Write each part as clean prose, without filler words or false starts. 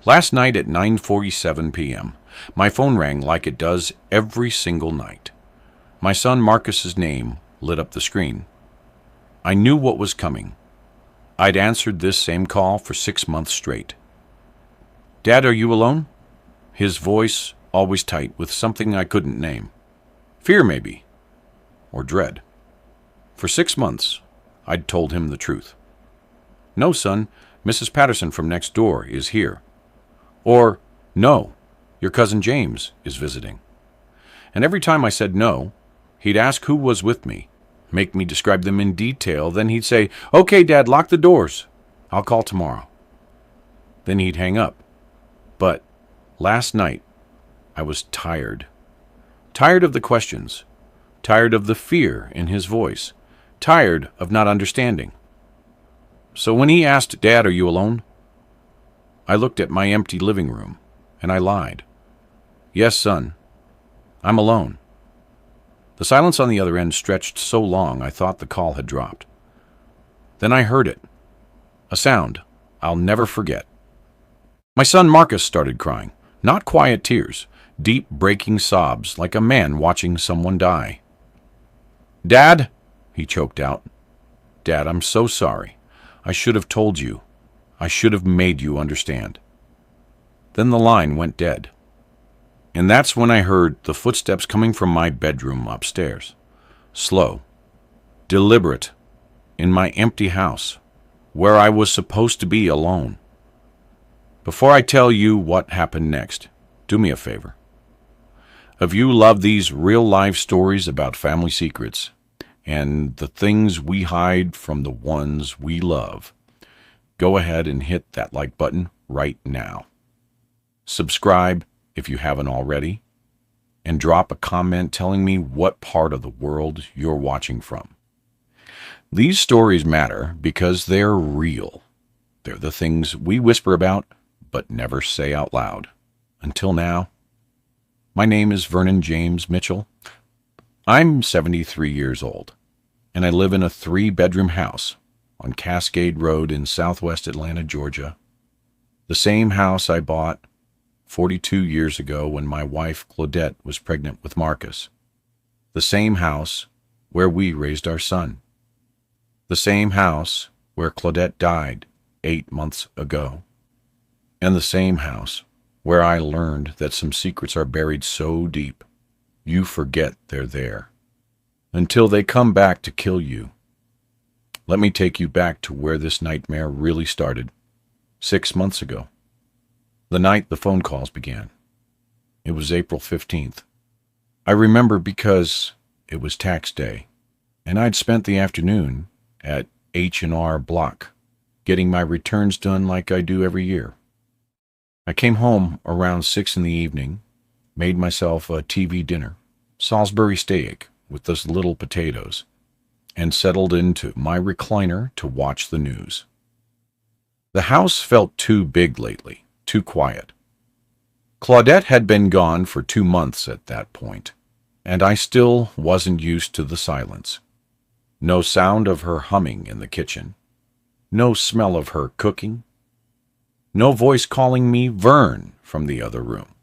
Last night at 9:47 p.m., my phone rang like it does every single night. My son Marcus's name lit up the screen. I knew what was coming. I'd answered this same call for 6 months straight. "Dad, are you alone?" His voice always tight with something I couldn't name. Fear, maybe. Or dread. For 6 months, I'd told him the truth. "No, son, Mrs. Patterson from next door is here." Or, "No, your cousin James is visiting." And every time I said no, he'd ask who was with me, make me describe them in detail, then he'd say, "Okay, Dad, lock the doors. I'll call tomorrow." Then he'd hang up. But last night, I was tired. Tired of the questions. Tired of the fear in his voice. Tired of not understanding. So when he asked, "Dad, are you alone?" I looked at my empty living room, and I lied. "Yes, son, I'm alone." The silence on the other end stretched so long I thought the call had dropped. Then I heard it. A sound I'll never forget. My son Marcus started crying. Not quiet tears, deep breaking sobs like a man watching someone die. "Dad," he choked out. "Dad, I'm so sorry. I should have told you. I should have made you understand." Then the line went dead. And that's when I heard the footsteps coming from my bedroom upstairs. Slow, deliberate, in my empty house, where I was supposed to be alone. Before I tell you what happened next, do me a favor. If you love these real-life stories about family secrets and the things we hide from the ones we love, go ahead and hit that like button right now. Subscribe if you haven't already, and drop a comment telling me what part of the world you're watching from. These stories matter because they're real. They're the things we whisper about but never say out loud. Until now. My name is Vernon James Mitchell. I'm 73 years old, and I live in a 3-bedroom house on Cascade Road in southwest Atlanta, Georgia. The same house I bought 42 years ago when my wife Claudette was pregnant with Marcus. The same house where we raised our son. The same house where Claudette died 8 months ago. And the same house where I learned that some secrets are buried so deep you forget they're there until they come back to kill you. Let me take you back to where this nightmare really started, 6 months ago. The night the phone calls began. It was April 15th. I remember because it was tax day, and I'd spent the afternoon at H&R Block getting my returns done like I do every year. I came home around 6 in the evening, made myself a TV dinner, Salisbury steak with those little potatoes, and settled into my recliner to watch the news. The house felt too big lately, too quiet. Claudette had been gone for 2 months at that point, and I still wasn't used to the silence. No sound of her humming in the kitchen. No smell of her cooking. No voice calling me Vern from the other room.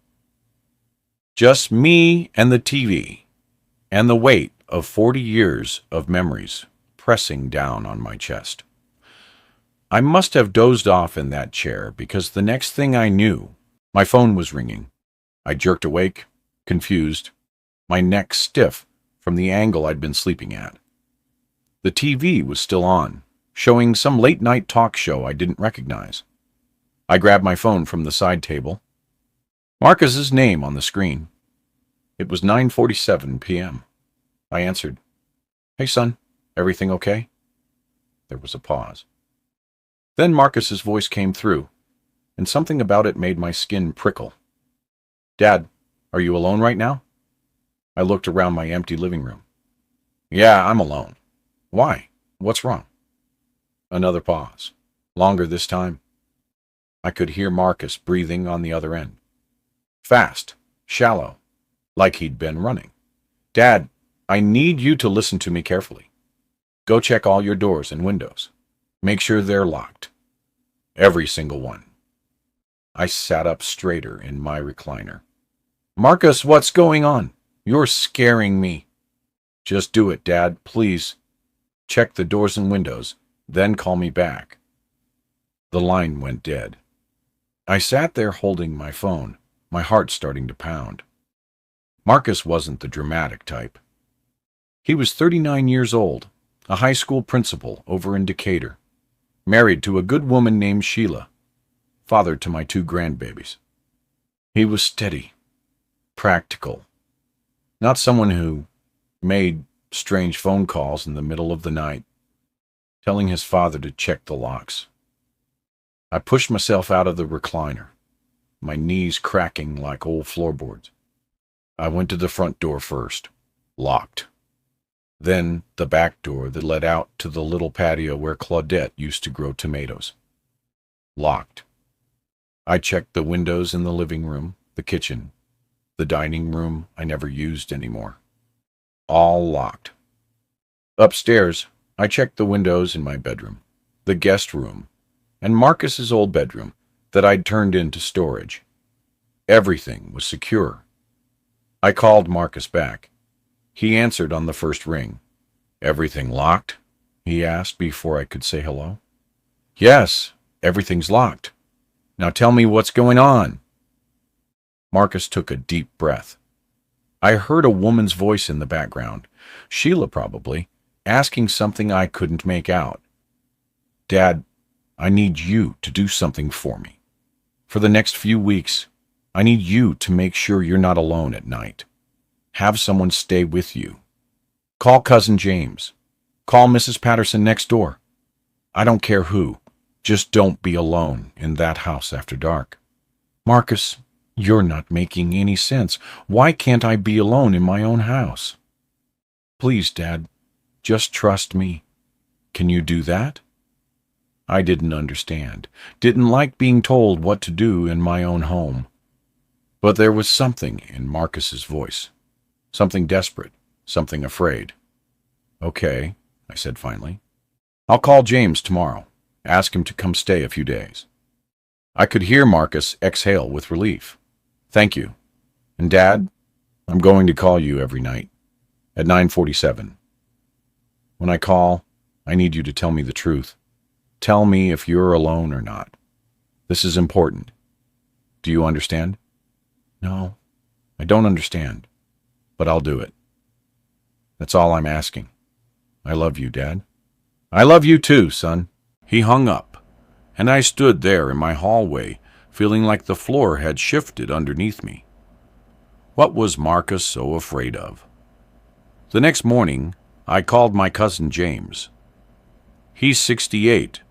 Just me and the TV, and the weight of 40 years of memories pressing down on my chest. I must have dozed off in that chair because the next thing I knew, my phone was ringing. I jerked awake, confused, my neck stiff from the angle I'd been sleeping at. The TV was still on, showing some late-night talk show I didn't recognize. I grabbed my phone from the side table. Marcus's name on the screen. It was 9:47 p.m. I answered. "Hey, son, everything okay?" There was a pause. Then Marcus's voice came through, and something about it made my skin prickle. "Dad, are you alone right now?" I looked around my empty living room. "Yeah, I'm alone. Why? What's wrong?" Another pause. Longer this time. I could hear Marcus breathing on the other end. Fast, shallow, like he'd been running. "Dad, I need you to listen to me carefully. Go check all your doors and windows. Make sure they're locked. Every single one. I sat up straighter in my recliner. Marcus, what's going on? You're scaring me. Just do it, Dad, please. Check the doors and windows, then call me back. The line went dead. I sat there holding my phone, my heart starting to pound. Marcus wasn't the dramatic type. He was 39 years old, a high school principal over in Decatur, married to a good woman named Sheila, father to my 2 grandbabies. He was steady, practical, not someone who made strange phone calls in the middle of the night, telling his father to check the locks. I pushed myself out of the recliner, my knees cracking like old floorboards. I went to the front door first, locked. Then the back door that led out to the little patio where Claudette used to grow tomatoes. Locked. I checked the windows in the living room, the kitchen, the dining room I never used anymore. All locked. Upstairs, I checked the windows in my bedroom, the guest room, and Marcus's old bedroom that I'd turned into storage. Everything was secure. I called Marcus back. He answered on the first ring. Everything locked? He asked before I could say hello. Yes, everything's locked. Now tell me what's going on. Marcus took a deep breath. I heard a woman's voice in the background, Sheila probably, asking something I couldn't make out. Dad, I need you to do something for me. For the next few weeks, I need you to make sure you're not alone at night. Have someone stay with you. Call Cousin James. Call Mrs. Patterson next door. I don't care who. Just don't be alone in that house after dark. Marcus, you're not making any sense. Why can't I be alone in my own house? Please, Dad, just trust me. Can you do that? I didn't understand, didn't like being told what to do in my own home. But there was something in Marcus's voice, something desperate, something afraid. Okay, I said finally. I'll call James tomorrow, ask him to come stay a few days. I could hear Marcus exhale with relief. Thank you. And Dad, I'm going to call you every night at 9:47. When I call, I need you to tell me the truth. Tell me if you're alone or not. This is important. Do you understand? No, I don't understand, but I'll do it. That's all I'm asking. I love you, Dad. I love you too, son. He hung up, and I stood there in my hallway, feeling like the floor had shifted underneath me. What was Marcus so afraid of? The next morning, I called my cousin James. He's 68,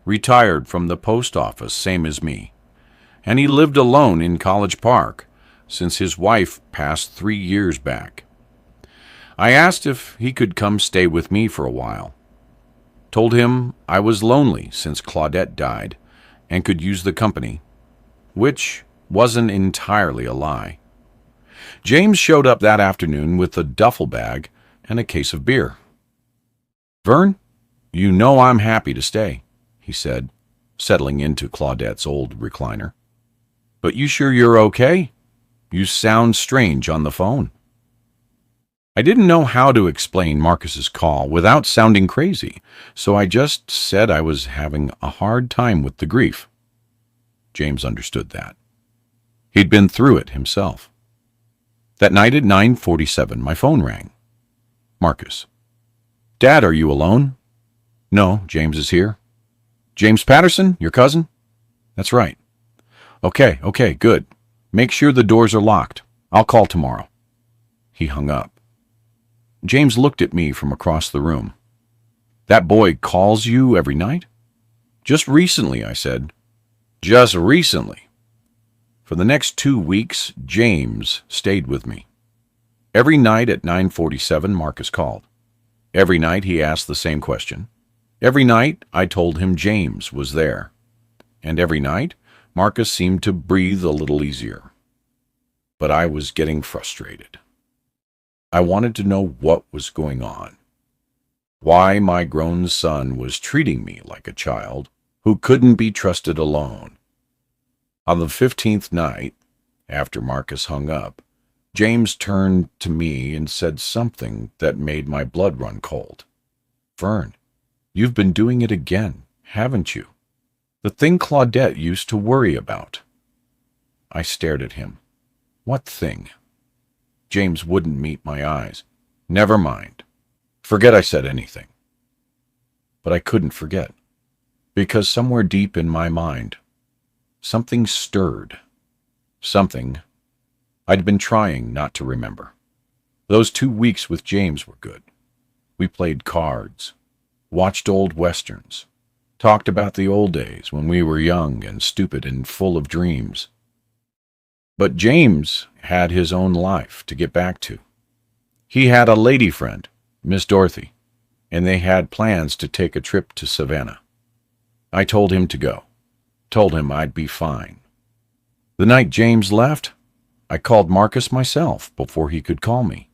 retired from the post office, same as me, and he lived alone in College Park since his wife passed 3 years back. I asked if he could come stay with me for a while. Told him I was lonely since Claudette died and could use the company, which wasn't entirely a lie. James showed up that afternoon with a duffel bag and a case of beer. Vern, you know I'm happy to stay, he said, settling into Claudette's old recliner. But you sure you're okay? You sound strange on the phone. I didn't know how to explain Marcus's call without sounding crazy, so I just said I was having a hard time with the grief. James understood that. He'd been through it himself. That night at 9:47, my phone rang. Marcus. Dad, are you alone? No, James is here. James Patterson, your cousin? That's right. Okay, good. Make sure the doors are locked. I'll call tomorrow. He hung up. James looked at me from across the room. That boy calls you every night? Just recently, I said. Just recently. For the next 2 weeks, James stayed with me. Every night at 9:47, Marcus called. Every night he asked the same question. Every night I told him James was there. And every night Marcus seemed to breathe a little easier. But I was getting frustrated. I wanted to know what was going on. Why my grown son was treating me like a child who couldn't be trusted alone. On the 15th night, after Marcus hung up, James turned to me and said something that made my blood run cold. "Vern, you've been doing it again, haven't you? The thing Claudette used to worry about." I stared at him. "What thing?" James wouldn't meet my eyes. "Never mind. Forget I said anything." But I couldn't forget, because somewhere deep in my mind, something stirred. Something I'd been trying not to remember. Those 2 weeks with James were good. We played cards, watched old westerns, talked about the old days when we were young and stupid and full of dreams. But James had his own life to get back to. He had a lady friend, Miss Dorothy, and they had plans to take a trip to Savannah. I told him to go, told him I'd be fine. The night James left, I called Marcus myself before he could call me.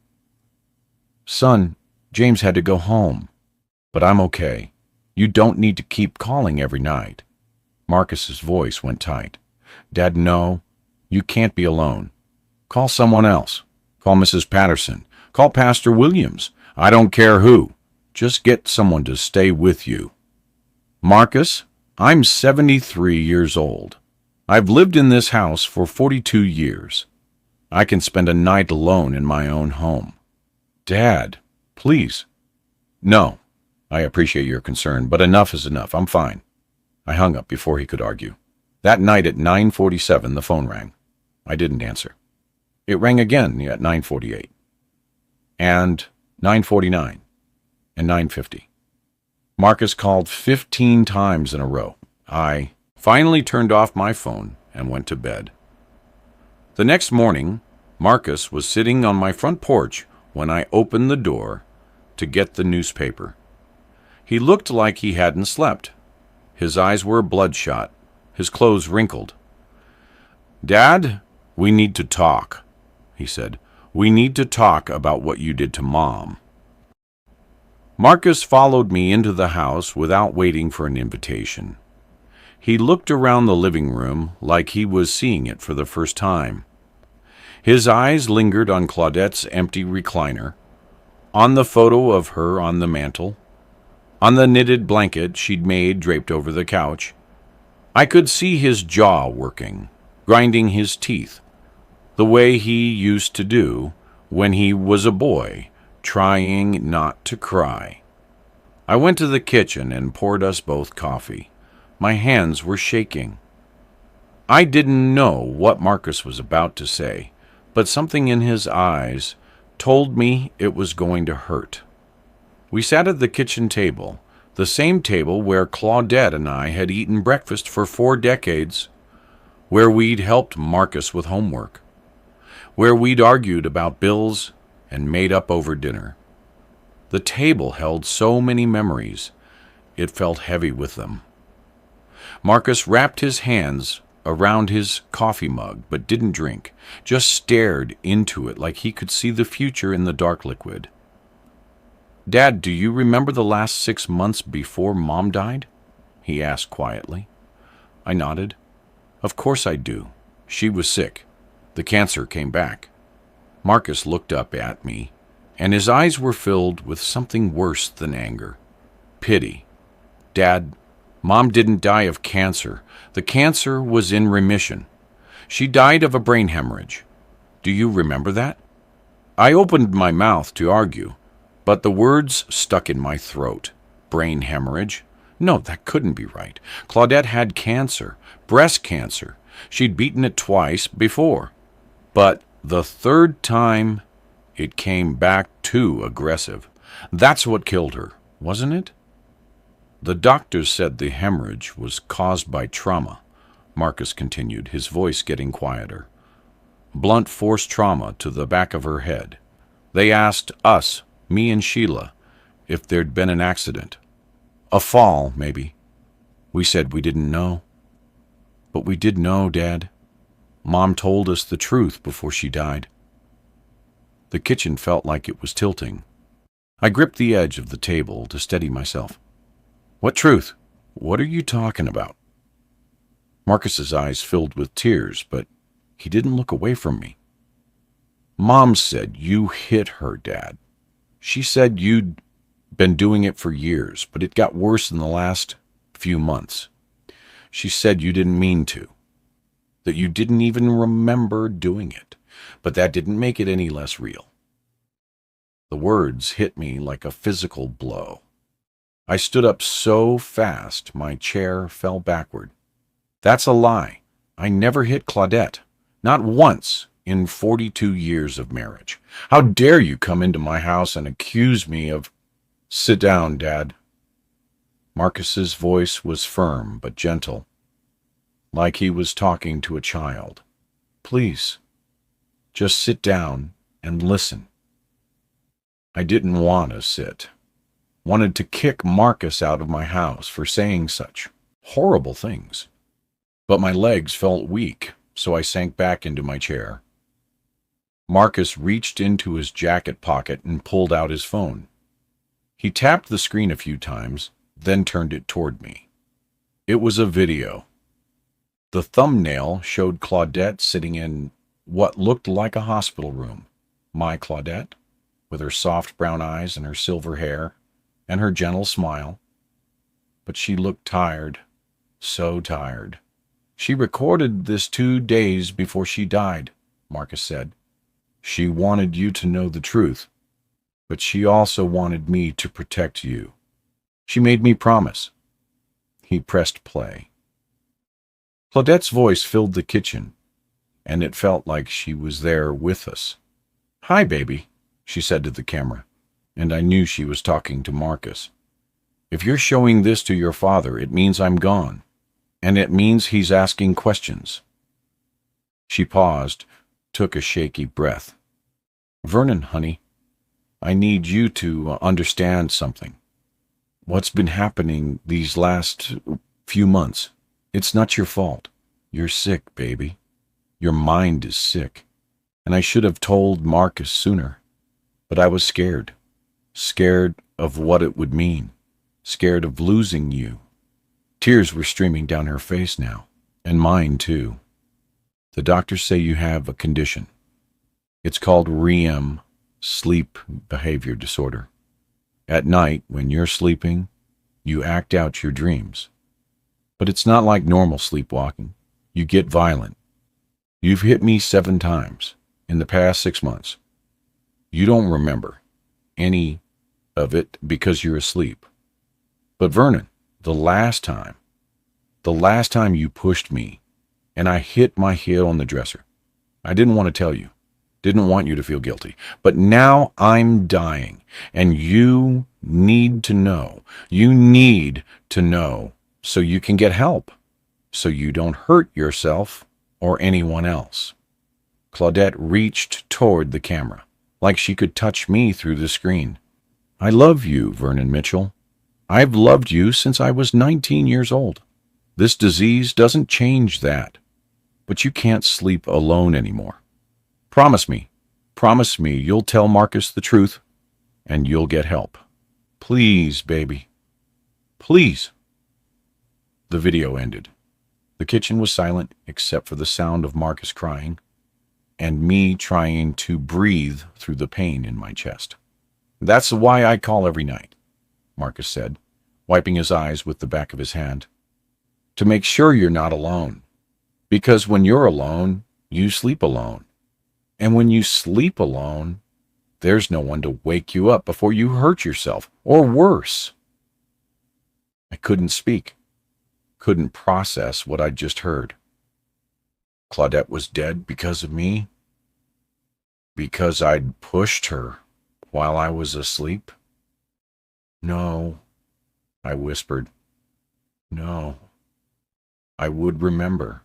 "Son, James had to go home, but I'm okay. You don't need to keep calling every night." Marcus's voice went tight. "Dad, no, you can't be alone. Call someone else. Call Mrs. Patterson. Call Pastor Williams. I don't care who. Just get someone to stay with you. Marcus, I'm 73 years old. I've lived in this house for 42 years. I can spend a night alone in my own home. Dad, please." "No, I appreciate your concern, but enough is enough. I'm fine." I hung up before he could argue. That night at 9:47, the phone rang. I didn't answer. It rang again at 9:48, and 9:49, and 9:50. Marcus called 15 times in a row. I finally turned off my phone and went to bed. The next morning, Marcus was sitting on my front porch when I opened the door to get the newspaper. He looked like he hadn't slept. His eyes were bloodshot, his clothes wrinkled. "Dad, we need to talk," he said. "We need to talk about what you did to Mom." Marcus followed me into the house without waiting for an invitation. He looked around the living room like he was seeing it for the first time. His eyes lingered on Claudette's empty recliner, on the photo of her on the mantel, on the knitted blanket she'd made draped over the couch. I could see his jaw working, grinding his teeth, the way he used to do when he was a boy, trying not to cry. I went to the kitchen and poured us both coffee. My hands were shaking. I didn't know what Marcus was about to say, but something in his eyes told me it was going to hurt. We sat at the kitchen table, the same table where Claudette and I had eaten breakfast for 4 decades, where we'd helped Marcus with homework, where we'd argued about bills and made up over dinner. The table held so many memories, it felt heavy with them. Marcus wrapped his hands around his coffee mug, but didn't drink, just stared into it like he could see the future in the dark liquid. "Dad, do you remember the last 6 months before Mom died?" he asked quietly. I nodded. "Of course I do. She was sick. The cancer came back." Marcus looked up at me, and his eyes were filled with something worse than anger. Pity. "Dad, Mom didn't die of cancer. The cancer was in remission. She died of a brain hemorrhage. Do you remember that?" I opened my mouth to argue, but the words stuck in my throat. Brain hemorrhage? No, that couldn't be right. Claudette had cancer, breast cancer. She'd beaten it twice before. But the third time, it came back too aggressive. That's what killed her, wasn't it? "The doctors said the hemorrhage was caused by trauma," Marcus continued, his voice getting quieter. "Blunt force trauma to the back of her head. They asked us, me and Sheila, if there'd been an accident. A fall, maybe. We said we didn't know. But we did know, Dad. Mom told us the truth before she died." The kitchen felt like it was tilting. I gripped the edge of the table to steady myself. "What truth? What are you talking about?" Marcus's eyes filled with tears, but he didn't look away from me. Mom said you hit her, Dad. She said you'd been doing it for years, but it got worse in the last few months. She said you didn't mean to, that you didn't even remember doing it, but that didn't make it any less real. The words hit me like a physical blow. I stood up so fast my chair fell backward. That's a lie. I never hit Claudette. Not once in 42 years of marriage. How dare you come into my house and accuse me of... Sit down, Dad. Marcus's voice was firm but gentle, like he was talking to a child. Please, just sit down and listen. I didn't want to sit. Wanted to kick Marcus out of my house for saying such horrible things. But my legs felt weak, so I sank back into my chair. Marcus reached into his jacket pocket and pulled out his phone. He tapped the screen a few times, then turned it toward me. It was a video. The thumbnail showed Claudette sitting in what looked like a hospital room. My Claudette, with her soft brown eyes and her silver hair, and her gentle smile. But she looked tired, so tired. She recorded this 2 days before she died, Marcus said. She wanted you to know the truth, but she also wanted me to protect you. She made me promise. He pressed play. Claudette's voice filled the kitchen, and it felt like she was there with us. Hi, baby, she said to the camera, and I knew she was talking to Marcus. If you're showing this to your father, it means I'm gone, and it means he's asking questions. She paused, took a shaky breath. Vernon, honey, I need you to understand something. What's been happening these last few months? It's not your fault. You're sick, baby. Your mind is sick. And I should have told Marcus sooner. But I was scared. Scared of what it would mean. Scared of losing you. Tears were streaming down her face now. And mine, too. The doctors say you have a condition. It's called REM, sleep behavior disorder. At night, when you're sleeping, you act out your dreams. But it's not like normal sleepwalking. You get violent. You've hit me 7 times in the past 6 months. You don't remember any of it because you're asleep. But Vernon, the last time you pushed me and I hit my head on the dresser, I didn't want to tell you. Didn't want you to feel guilty. But now I'm dying, and you need to know. You need to know so you can get help, so you don't hurt yourself or anyone else. Claudette reached toward the camera, like she could touch me through the screen. I love you, Vernon Mitchell. I've loved you since I was 19 years old. This disease doesn't change that, but you can't sleep alone anymore. Promise me you'll tell Marcus the truth, and you'll get help. Please, baby. Please. The video ended. The kitchen was silent except for the sound of Marcus crying, and me trying to breathe through the pain in my chest. That's why I call every night, Marcus said, wiping his eyes with the back of his hand. To make sure you're not alone. Because when you're alone, you sleep alone. And when you sleep alone, there's no one to wake you up before you hurt yourself, or worse. I couldn't speak, couldn't process what I'd just heard. Claudette was dead because of me? Because I'd pushed her while I was asleep? No, I whispered. No, I would remember.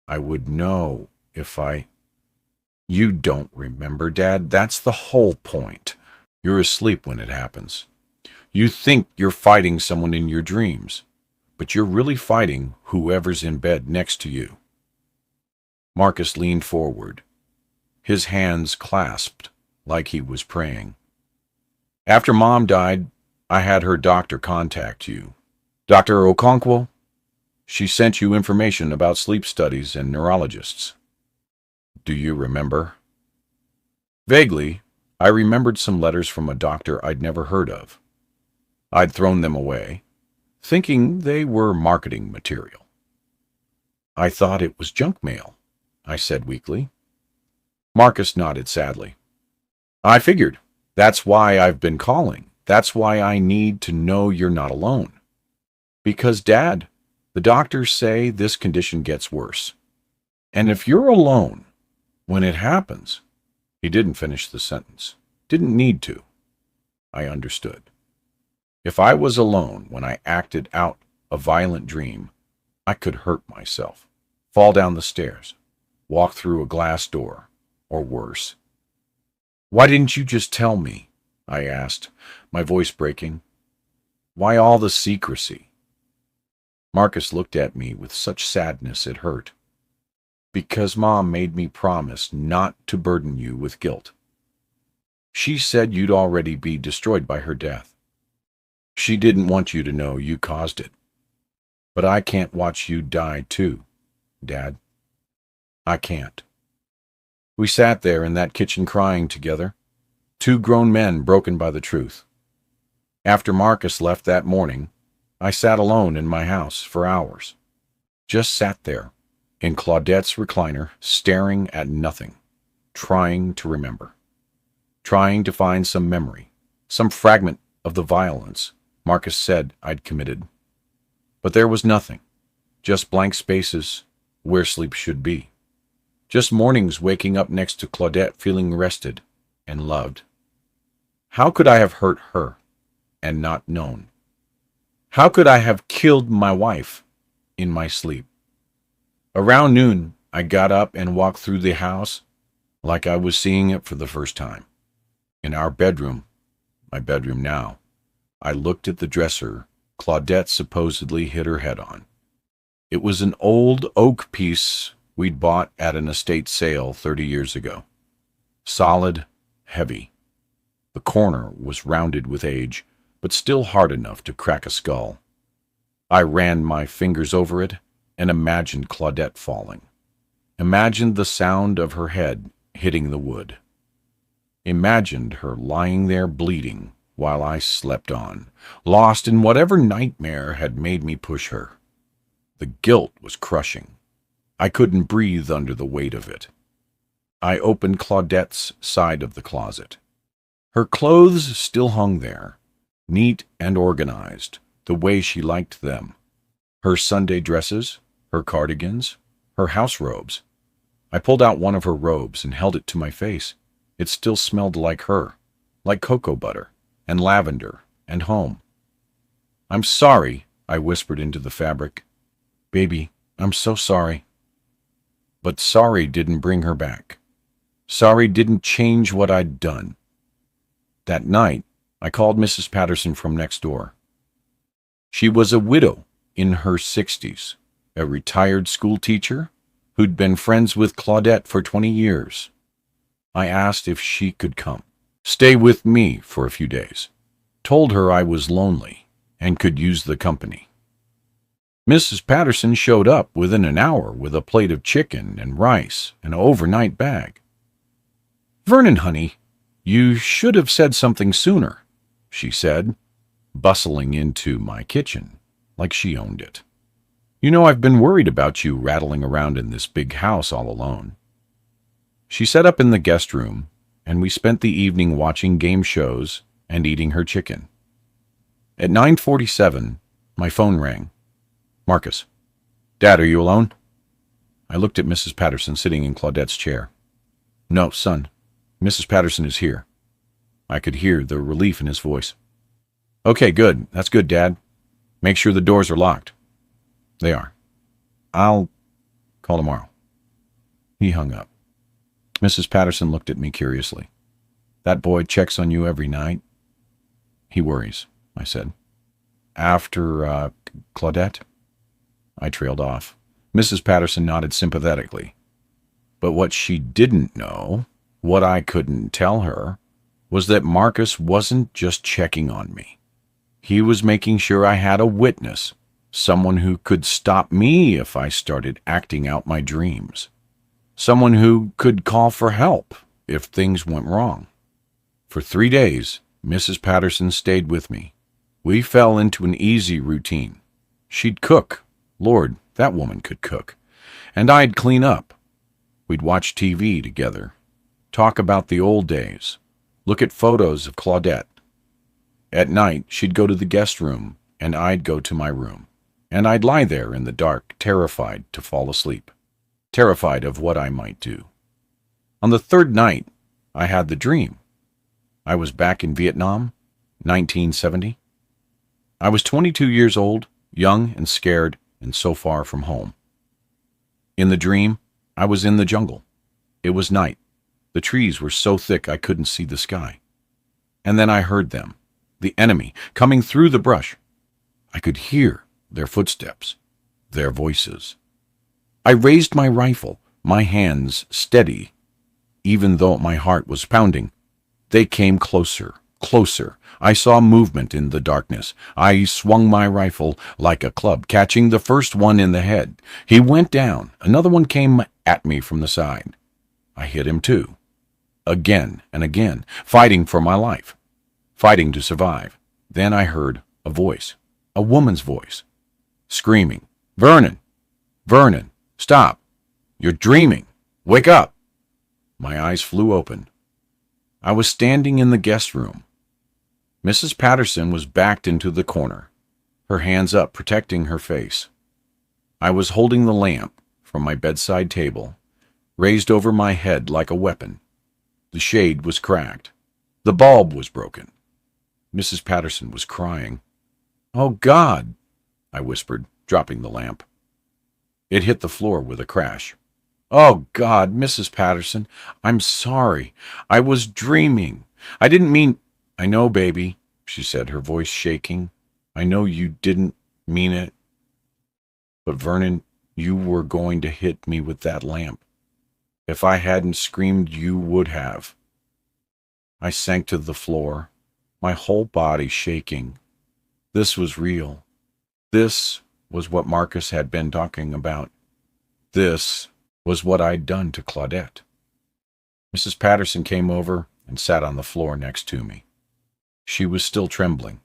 I would know if I... You don't remember, Dad. That's the whole point. You're asleep when it happens. You think you're fighting someone in your dreams, but you're really fighting whoever's in bed next to you. Marcus leaned forward, his hands clasped like he was praying. After Mom died, I had her doctor contact you. Dr. Okonkwo? She sent you information about sleep studies and neurologists. Do you remember? Vaguely, I remembered some letters from a doctor I'd never heard of. I'd thrown them away, thinking they were marketing material. I thought it was junk mail, I said weakly. Marcus nodded sadly. I figured. That's why I've been calling. That's why I need to know you're not alone. Because, Dad, the doctors say this condition gets worse. And if you're alone when it happens, he didn't finish the sentence. Didn't need to. I understood. If I was alone when I acted out a violent dream, I could hurt myself, fall down the stairs, walk through a glass door, or worse. Why didn't you just tell me? I asked, my voice breaking. Why all the secrecy? Marcus looked at me with such sadness it hurt. Because Mom made me promise not to burden you with guilt. She said you'd already be destroyed by her death. She didn't want you to know you caused it. But I can't watch you die too, Dad. I can't. We sat there in that kitchen crying together, two grown men broken by the truth. After Marcus left that morning, I sat alone in my house for hours. Just sat there, in Claudette's recliner, staring at nothing, trying to remember. Trying to find some memory, some fragment of the violence Marcus said I'd committed. But there was nothing, just blank spaces where sleep should be. Just mornings waking up next to Claudette feeling rested and loved. How could I have hurt her and not known? How could I have killed my wife in my sleep? Around noon, I got up and walked through the house like I was seeing it for the first time. In our bedroom, my bedroom now, I looked at the dresser Claudette supposedly hit her head on. It was an old oak piece we'd bought at an estate sale 30 years ago. Solid, heavy. The corner was rounded with age, but still hard enough to crack a skull. I ran my fingers over it and imagined Claudette falling. Imagined the sound of her head hitting the wood. Imagined her lying there bleeding while I slept on, lost in whatever nightmare had made me push her. The guilt was crushing. I couldn't breathe under the weight of it. I opened Claudette's side of the closet. Her clothes still hung there, neat and organized, the way she liked them. Her Sunday dresses, her cardigans, her house robes. I pulled out one of her robes and held it to my face. It still smelled like her, like cocoa butter, and lavender, and home. I'm sorry, I whispered into the fabric. Baby, I'm so sorry. But sorry didn't bring her back. Sorry didn't change what I'd done. That night, I called Mrs. Patterson from next door. She was a widow in her 60s, a retired school teacher who'd been friends with Claudette for 20 years. I asked if she could come, stay with me for a few days. Told her I was lonely and could use the company. Mrs. Patterson showed up within an hour with a plate of chicken and rice and an overnight bag. Vernon, honey, you should have said something sooner, she said, bustling into my kitchen like she owned it. You know I've been worried about you rattling around in this big house all alone. She set up in the guest room, and we spent the evening watching game shows and eating her chicken. At 9:47, my phone rang. Marcus. Dad, are you alone? I looked at Mrs. Patterson sitting in Claudette's chair. No, son. Mrs. Patterson is here. I could hear the relief in his voice. Okay, good. That's good, Dad. Make sure the doors are locked. They are. I'll call tomorrow. He hung up. Mrs. Patterson looked at me curiously. That boy checks on you every night? He worries, I said. After, Claudette? I trailed off. Mrs. Patterson nodded sympathetically. But what she didn't know, what I couldn't tell her, was that Marcus wasn't just checking on me. He was making sure I had a witness Someone who could stop me if I started acting out my dreams. Someone who could call for help if things went wrong. For 3 days, Mrs. Patterson stayed with me. We fell into an easy routine. She'd cook. Lord, that woman could cook. And I'd clean up. We'd watch TV together, talk about the old days, look at photos of Claudette. At night, she'd go to the guest room, and I'd go to my room. And I'd lie there in the dark, terrified to fall asleep, terrified of what I might do. On the third night, I had the dream. I was back in Vietnam, 1970. I was 22 years old, young and scared, and so far from home. In the dream, I was in the jungle. It was night. The trees were so thick I couldn't see the sky. And then I heard them, the enemy, coming through the brush. I could hear their footsteps, their voices. I raised my rifle, my hands steady, even though my heart was pounding. They came closer, closer. I saw movement in the darkness. I swung my rifle like a club, catching the first one in the head. He went down. Another one came at me from the side. I hit him too. Again and again, fighting for my life, fighting to survive. Then I heard a voice, a woman's voice, screaming, "Vernon! Vernon, stop! You're dreaming! Wake up!" My eyes flew open. I was standing in the guest room. Mrs. Patterson was backed into the corner, her hands up protecting her face. I was holding the lamp from my bedside table, raised over my head like a weapon. The shade was cracked. The bulb was broken. Mrs. Patterson was crying. "Oh, God," I whispered, dropping the lamp. It hit the floor with a crash. "Oh, God, Mrs. Patterson, I'm sorry. I was dreaming. I didn't mean—" "I know, baby," she said, her voice shaking. "I know you didn't mean it. But, Vernon, you were going to hit me with that lamp. If I hadn't screamed, you would have." I sank to the floor, my whole body shaking. This was real. This was what Marcus had been talking about. This was what I'd done to Claudette. Mrs. Patterson came over and sat on the floor next to me. She was still trembling,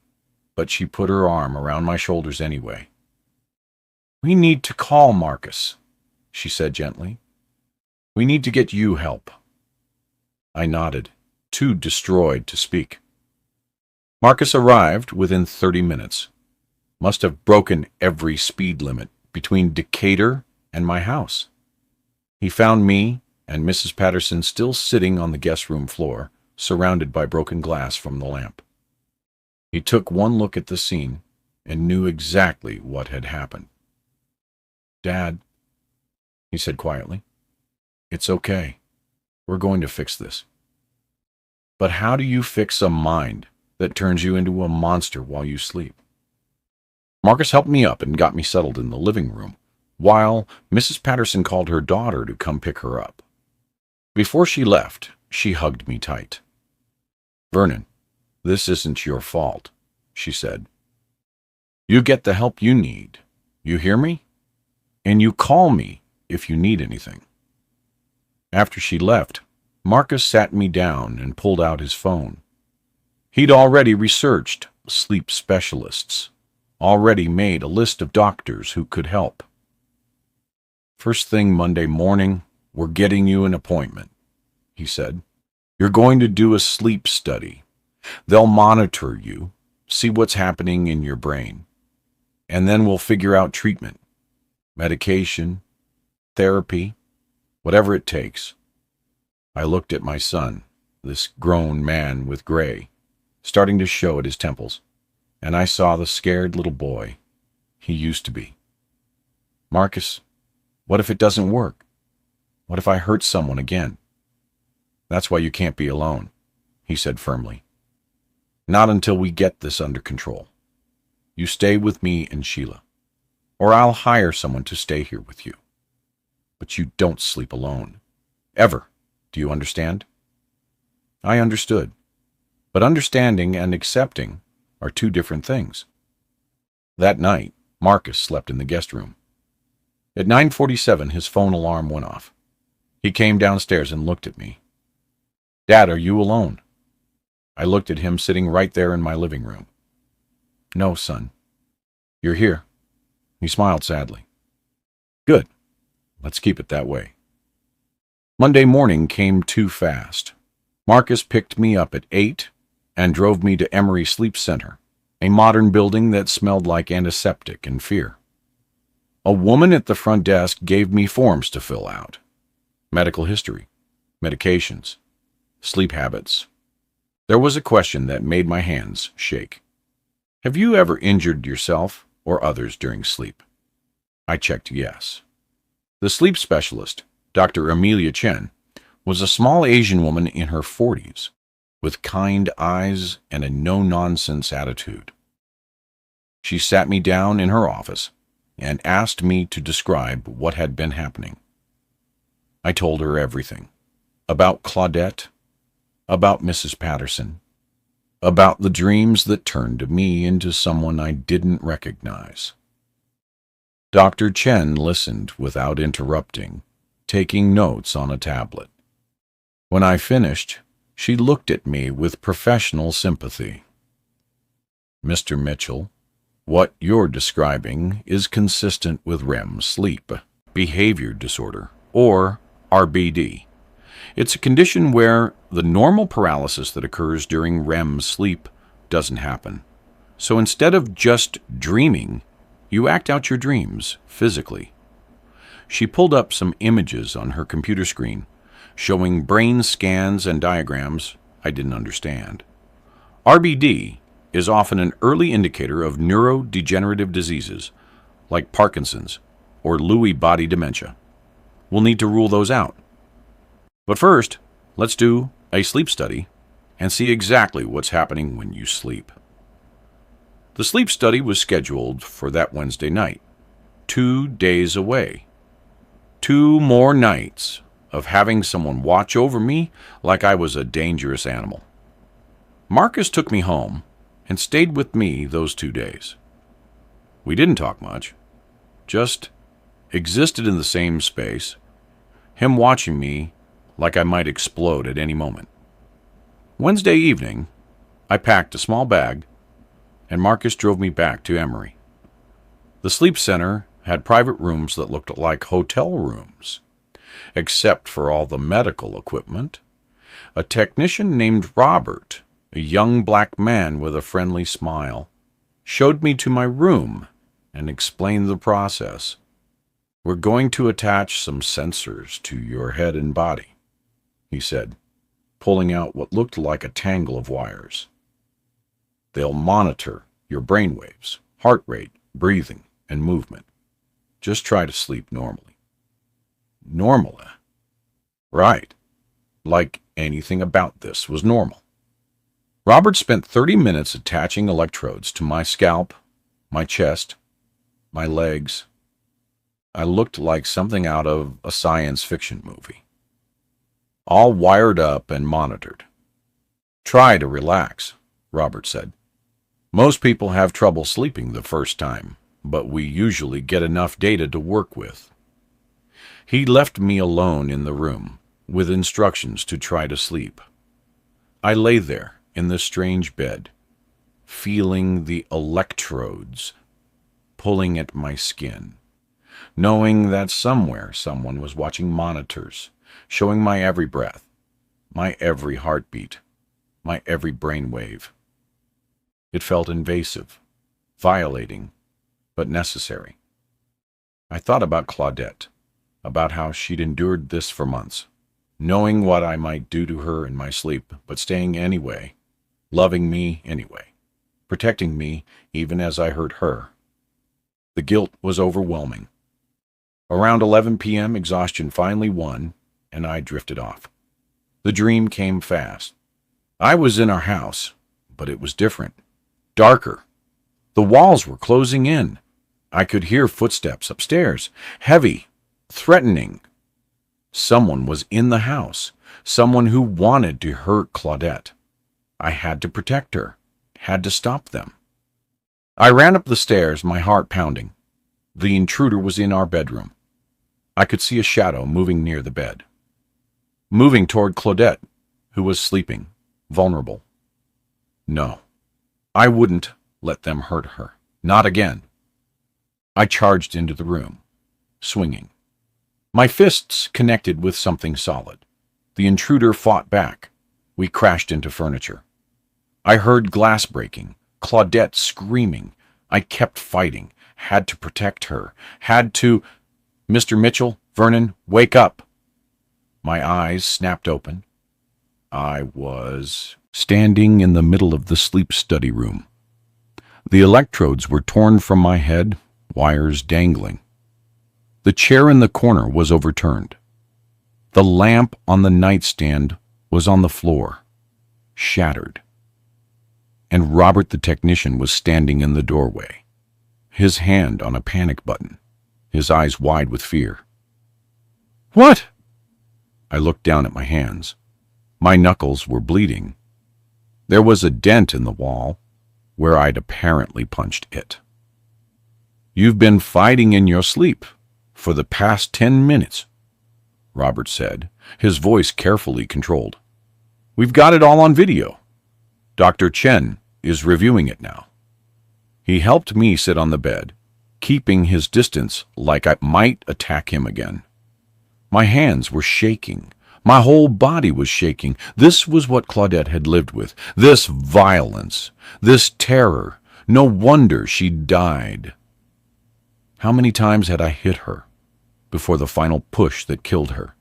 but she put her arm around my shoulders anyway. "We need to call Marcus," she said gently. "We need to get you help." I nodded, too destroyed to speak. Marcus arrived within 30 minutes. Must have broken every speed limit between Decatur and my house. He found me and Mrs. Patterson still sitting on the guest room floor, surrounded by broken glass from the lamp. He took one look at the scene and knew exactly what had happened. "Dad," he said quietly, "it's okay. We're going to fix this." "But how do you fix a mind that turns you into a monster while you sleep?" Marcus helped me up and got me settled in the living room, while Mrs. Patterson called her daughter to come pick her up. Before she left, she hugged me tight. "Vernon, this isn't your fault," she said. "You get the help you need. You hear me? And you call me if you need anything." After she left, Marcus sat me down and pulled out his phone. He'd already researched sleep specialists, already made a list of doctors who could help. "First thing Monday morning, we're getting you an appointment," he said. "You're going to do a sleep study. They'll monitor you, see what's happening in your brain, and then we'll figure out treatment, medication, therapy, whatever it takes." I looked at my son, this grown man with gray, starting to show at his temples, and I saw the scared little boy he used to be. "Marcus, what if it doesn't work? What if I hurt someone again?" "That's why you can't be alone," he said firmly. "Not until we get this under control. You stay with me and Sheila, or I'll hire someone to stay here with you. But you don't sleep alone. Ever. Do you understand?" I understood. But understanding and accepting are two different things. That night, Marcus slept in the guest room. At 9:47, his phone alarm went off. He came downstairs and looked at me. "Dad, are you alone?" I looked at him sitting right there in my living room. "No, son. You're here." He smiled sadly. "Good. Let's keep it that way." Monday morning came too fast. Marcus picked me up at 8 and drove me to Emory Sleep Center, a modern building that smelled like antiseptic and fear. A woman at the front desk gave me forms to fill out. Medical history, medications, sleep habits. There was a question that made my hands shake. "Have you ever injured yourself or others during sleep?" I checked yes. The sleep specialist, Dr. Amelia Chen, was a small Asian woman in her 40s, with kind eyes and a no-nonsense attitude. She sat me down in her office and asked me to describe what had been happening. I told her everything. About Claudette, about Mrs. Patterson, about the dreams that turned me into someone I didn't recognize. Dr. Chen listened without interrupting, taking notes on a tablet. When I finished, she looked at me with professional sympathy. "Mr. Mitchell, what you're describing is consistent with REM sleep, behavior disorder, or RBD. It's a condition where the normal paralysis that occurs during REM sleep doesn't happen. So instead of just dreaming, you act out your dreams physically." She pulled up some images on her computer screen, showing brain scans and diagrams I didn't understand. RBD is often an early indicator of neurodegenerative diseases like Parkinson's or Lewy body dementia. We'll need to rule those out. But first, let's do a sleep study and see exactly what's happening when you sleep. The sleep study was scheduled for that Wednesday night, 2 days away. 2 more nights of having someone watch over me like I was a dangerous animal. Marcus took me home and stayed with me those 2 days. We didn't talk much, just existed in the same space, him watching me like I might explode at any moment. Wednesday evening, I packed a small bag, and Marcus drove me back to Emory. The sleep center had private rooms that looked like hotel rooms, except for all the medical equipment. A technician named Robert, a young black man with a friendly smile, showed me to my room and explained the process. "We're going to attach some sensors to your head and body," he said, pulling out what looked like a tangle of wires. "They'll monitor your brain waves, heart rate, breathing, and movement. Just try to sleep normally." Normal? Right. Like anything about this was normal. Robert spent 30 minutes attaching electrodes to my scalp, my chest, my legs. I looked like something out of a science fiction movie. All wired up and monitored. "Try to relax," Robert said. "Most people have trouble sleeping the first time, but we usually get enough data to work with." He left me alone in the room, with instructions to try to sleep. I lay there in the strange bed, feeling the electrodes pulling at my skin, knowing that somewhere someone was watching monitors, showing my every breath, my every heartbeat, my every brain wave. It felt invasive, violating, but necessary. I thought about Claudette, about how she'd endured this for months, knowing what I might do to her in my sleep, but staying anyway, loving me anyway, protecting me even as I hurt her. The guilt was overwhelming. Around 11 p.m., exhaustion finally won, and I drifted off. The dream came fast. I was in our house, but it was different, darker. The walls were closing in. I could hear footsteps upstairs, heavy, threatening. Someone was in the house, someone who wanted to hurt Claudette. I had to protect her, had to stop them. I ran up the stairs, my heart pounding. The intruder was in our bedroom. I could see a shadow moving near the bed. Moving toward Claudette, who was sleeping, vulnerable. No, I wouldn't let them hurt her. Not again. I charged into the room, swinging. My fists connected with something solid. The intruder fought back. We crashed into furniture. I heard glass breaking, Claudette screaming. I kept fighting, had to protect her, had to... Mr. Mitchell, Vernon, wake up. My eyes snapped open. I was standing in the middle of the sleep study room. The electrodes were torn from my head, wires dangling. The chair in the corner was overturned. The lamp on the nightstand was on the floor, shattered. And Robert the technician was standing in the doorway, his hand on a panic button, his eyes wide with fear. What? I looked down at my hands. My knuckles were bleeding. There was a dent in the wall where I'd apparently punched it. You've been fighting in your sleep for the past 10 minutes, Robert said, his voice carefully controlled. We've got it all on video. Dr. Chen is reviewing it now. He helped me sit on the bed, keeping his distance like I might attack him again. My hands were shaking. My whole body was shaking. This was what Claudette had lived with. This violence. This terror. No wonder she died. How many times had I hit her before the final push that killed her?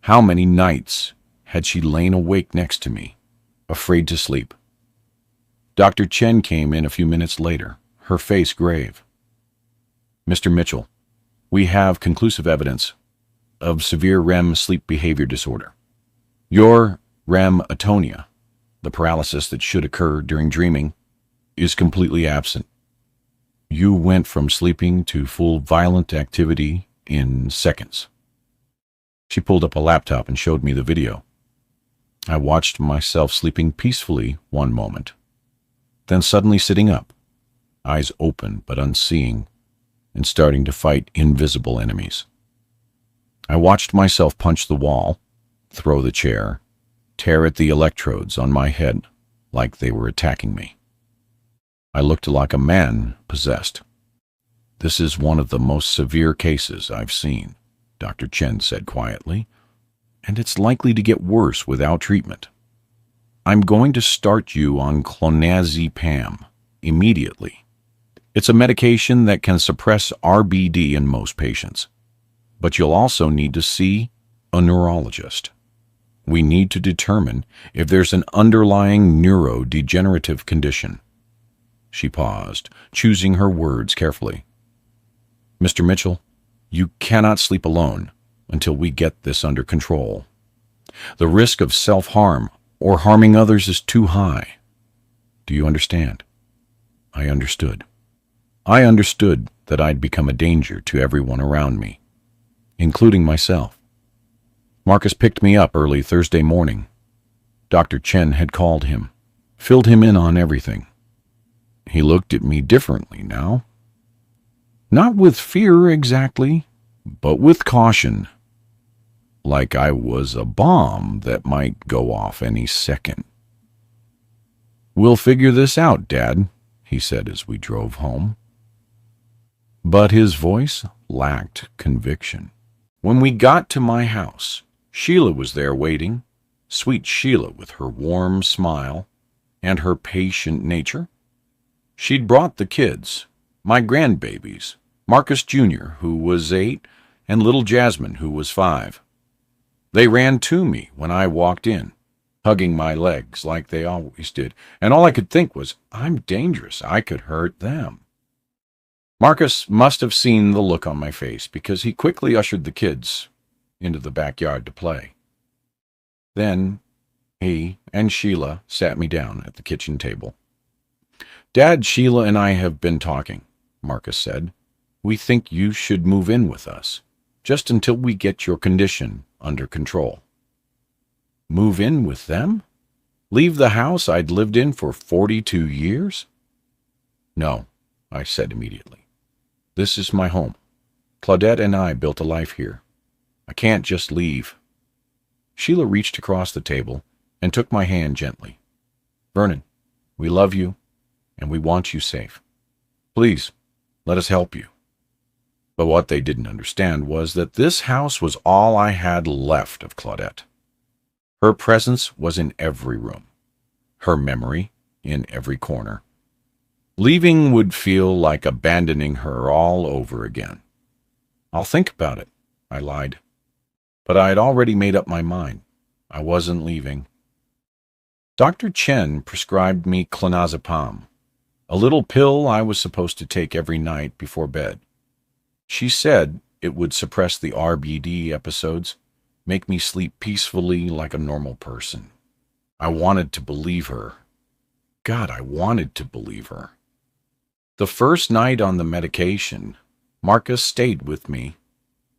How many nights had she lain awake next to me, afraid to sleep? Dr. Chen came in a few minutes later, her face grave. Mr. Mitchell, we have conclusive evidence of severe REM sleep behavior disorder. Your REM atonia, the paralysis that should occur during dreaming, is completely absent. You went from sleeping to full violent activity in seconds. She pulled up a laptop and showed me the video. I watched myself sleeping peacefully one moment, then suddenly sitting up, eyes open but unseeing, and starting to fight invisible enemies. I watched myself punch the wall, throw the chair, tear at the electrodes on my head like they were attacking me. I looked like a man possessed. This is one of the most severe cases I've seen, Dr. Chen said quietly, and it's likely to get worse without treatment. I'm going to start you on clonazepam immediately. It's a medication that can suppress RBD in most patients. But you'll also need to see a neurologist. We need to determine if there's an underlying neurodegenerative condition. She paused, choosing her words carefully. Mr. Mitchell, you cannot sleep alone until we get this under control. The risk of self-harm or harming others is too high. Do you understand? I understood. I understood that I'd become a danger to everyone around me, including myself. Marcus picked me up early Thursday morning. Dr. Chen had called him, filled him in on everything. He looked at me differently now. Not with fear exactly, but with caution. Like I was a bomb that might go off any second. We'll figure this out, Dad, he said as we drove home. But his voice lacked conviction. When we got to my house, Sheila was there waiting, sweet Sheila with her warm smile and her patient nature. She'd brought the kids, my grandbabies, Marcus Jr., who was 8, and little Jasmine, who was 5. They ran to me when I walked in, hugging my legs like they always did, and all I could think was, I'm dangerous, I could hurt them. Marcus must have seen the look on my face because he quickly ushered the kids into the backyard to play. Then he and Sheila sat me down at the kitchen table. Dad, Sheila, and I have been talking, Marcus said. We think you should move in with us, just until we get your condition under control. Move in with them? Leave the house I'd lived in for 42 years? No, I said immediately. This is my home. Claudette and I built a life here. I can't just leave. Sheila reached across the table and took my hand gently. Vernon, we love you, and we want you safe. Please, let us help you. But what they didn't understand was that this house was all I had left of Claudette. Her presence was in every room, her memory in every corner. Leaving would feel like abandoning her all over again. I'll think about it, I lied. But I had already made up my mind. I wasn't leaving. Dr. Chen prescribed me clonazepam, a little pill I was supposed to take every night before bed. She said it would suppress the RBD episodes, make me sleep peacefully like a normal person. I wanted to believe her. God, I wanted to believe her. The first night on the medication, Marcus stayed with me.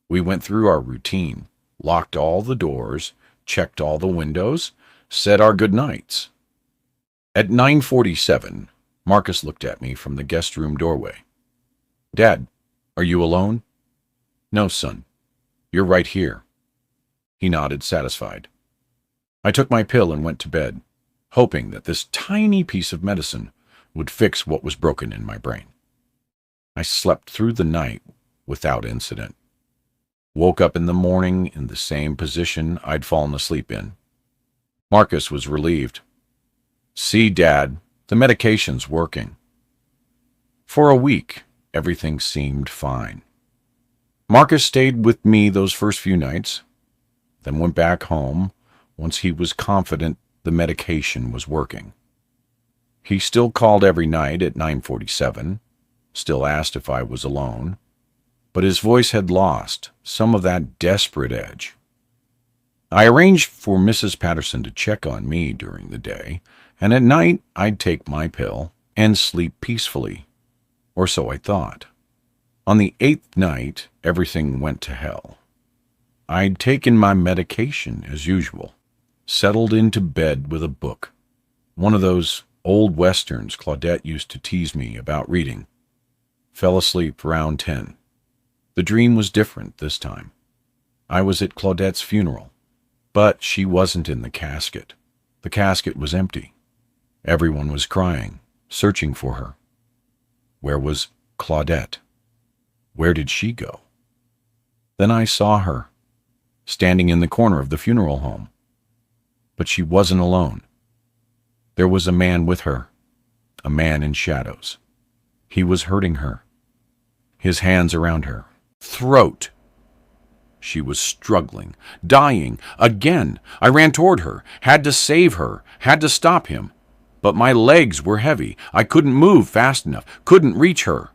We went through our routine, locked all the doors, checked all the windows, said our good nights. At 9:47, Marcus looked at me from the guest room doorway. Dad, are you alone? No, son. You're right here. He nodded, satisfied. I took my pill and went to bed, hoping that this tiny piece of medicine would fix what was broken in my brain. I slept through the night without incident. Woke up in the morning in the same position I'd fallen asleep in. Marcus was relieved. See, Dad, the medication's working. For a week, everything seemed fine. Marcus stayed with me those first few nights, then went back home once he was confident the medication was working. He still called every night at 9:47, still asked if I was alone, but his voice had lost some of that desperate edge. I arranged for Mrs. Patterson to check on me during the day, and at night I'd take my pill and sleep peacefully, or so I thought. On the 8th night, everything went to hell. I'd taken my medication as usual, settled into bed with a book, one of those old westerns Claudette used to tease me about reading. Fell asleep around 10. The dream was different this time. I was at Claudette's funeral, but she wasn't in the casket. The casket was empty. Everyone was crying, searching for her. Where was Claudette? Where did she go? Then I saw her, standing in the corner of the funeral home. But she wasn't alone. There was a man with her, a man in shadows. He was hurting her, his hands around her throat. She was struggling, dying. Again, I ran toward her, had to save her, had to stop him. But my legs were heavy. I couldn't move fast enough, couldn't reach her.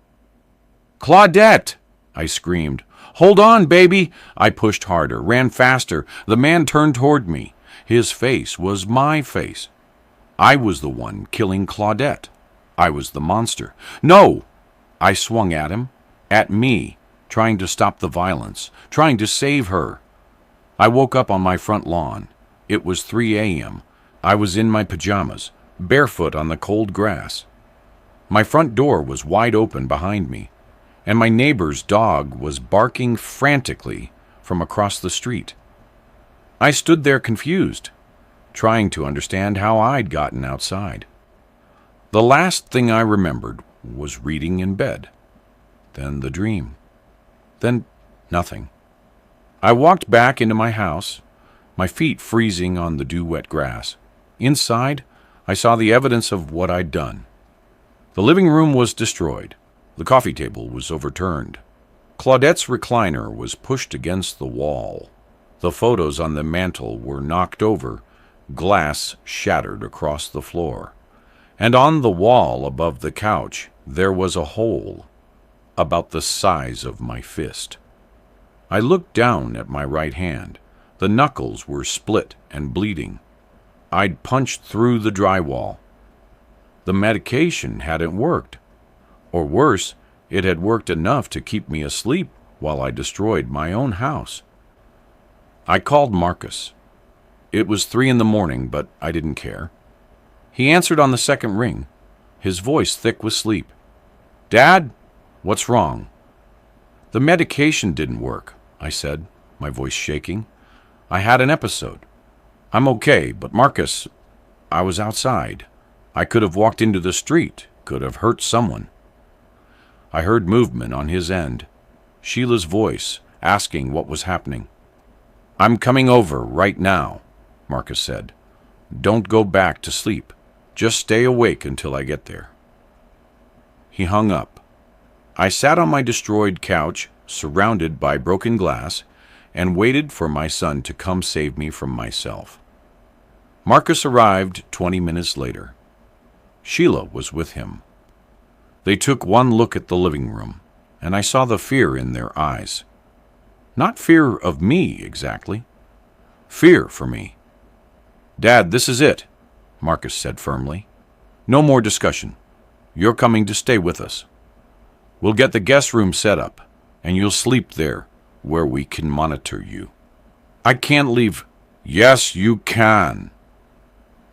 Claudette! I screamed. Hold on, baby! I pushed harder, ran faster. The man turned toward me. His face was my face. I was the one killing Claudette. I was the monster. No! I swung at him, at me, trying to stop the violence, trying to save her. I woke up on my front lawn. It was 3 a.m. I was in my pajamas, barefoot on the cold grass. My front door was wide open behind me, and my neighbor's dog was barking frantically from across the street. I stood there confused, trying to understand how I'd gotten outside. The last thing I remembered was reading in bed, then the dream, then nothing. I walked back into my house, my feet freezing on the dew-wet grass. Inside, I saw the evidence of what I'd done. The living room was destroyed. The coffee table was overturned. Claudette's recliner was pushed against the wall. The photos on the mantel were knocked over, glass shattered across the floor. And on the wall above the couch, there was a hole about the size of my fist. I looked down at my right hand. The knuckles were split and bleeding. I'd punched through the drywall. The medication hadn't worked. Or worse, it had worked enough to keep me asleep while I destroyed my own house. I called Marcus. It was 3 a.m, but I didn't care. He answered on the second ring, his voice thick with sleep. Dad, what's wrong? The medication didn't work, I said, my voice shaking. I had an episode. I'm okay, but Marcus, I was outside. I could have walked into the street, could have hurt someone. I heard movement on his end, Sheila's voice asking what was happening. I'm coming over right now, Marcus said. Don't go back to sleep. Just stay awake until I get there. He hung up. I sat on my destroyed couch, surrounded by broken glass, and waited for my son to come save me from myself. Marcus arrived 20 minutes later. Sheila was with him. They took one look at the living room, and I saw the fear in their eyes. Not fear of me, exactly. Fear for me. Dad, this is it, Marcus said firmly. No more discussion. You're coming to stay with us. We'll get the guest room set up, and you'll sleep there, where we can monitor you. I can't leave. Yes, you can.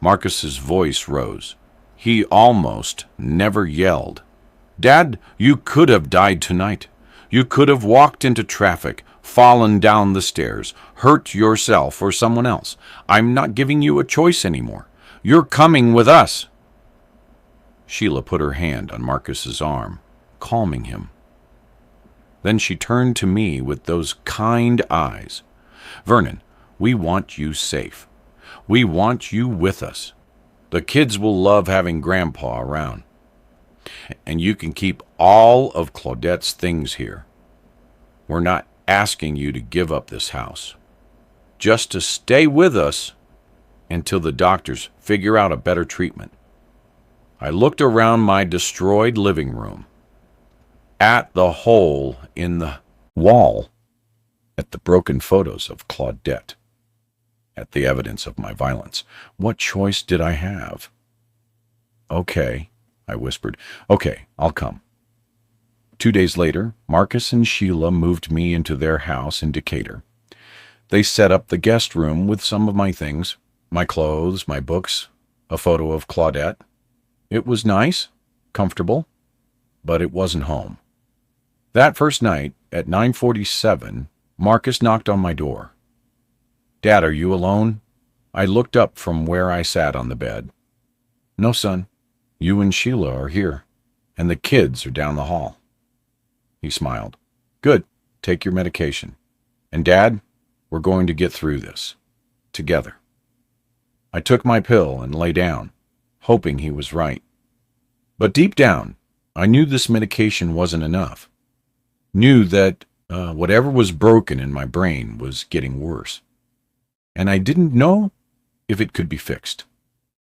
Marcus's voice rose. He almost never yelled. Dad, you could have died tonight. You could have walked into traffic, fallen down the stairs, hurt yourself or someone else. I'm not giving you a choice anymore. You're coming with us. Sheila put her hand on Marcus's arm, calming him. Then she turned to me with those kind eyes. Vernon, we want you safe. We want you with us. The kids will love having Grandpa around. And you can keep all of Claudette's things here. We're not asking you to give up this house. Just to stay with us until the doctors figure out a better treatment. I looked around my destroyed living room, at the hole in the wall, at the broken photos of Claudette, at the evidence of my violence. What choice did I have? Okay, I whispered. Okay, I'll come. 2 days later, Marcus and Sheila moved me into their house in Decatur. They set up the guest room with some of my things, my clothes, my books, a photo of Claudette. It was nice, comfortable, but it wasn't home. That first night, at 9:47, Marcus knocked on my door. Dad, are you alone? I looked up from where I sat on the bed. No, son. You and Sheila are here, and the kids are down the hall. He smiled. Good. Take your medication. And Dad, we're going to get through this. Together. I took my pill and lay down, hoping he was right. But deep down, I knew this medication wasn't enough. Knew that whatever was broken in my brain was getting worse. And I didn't know if it could be fixed.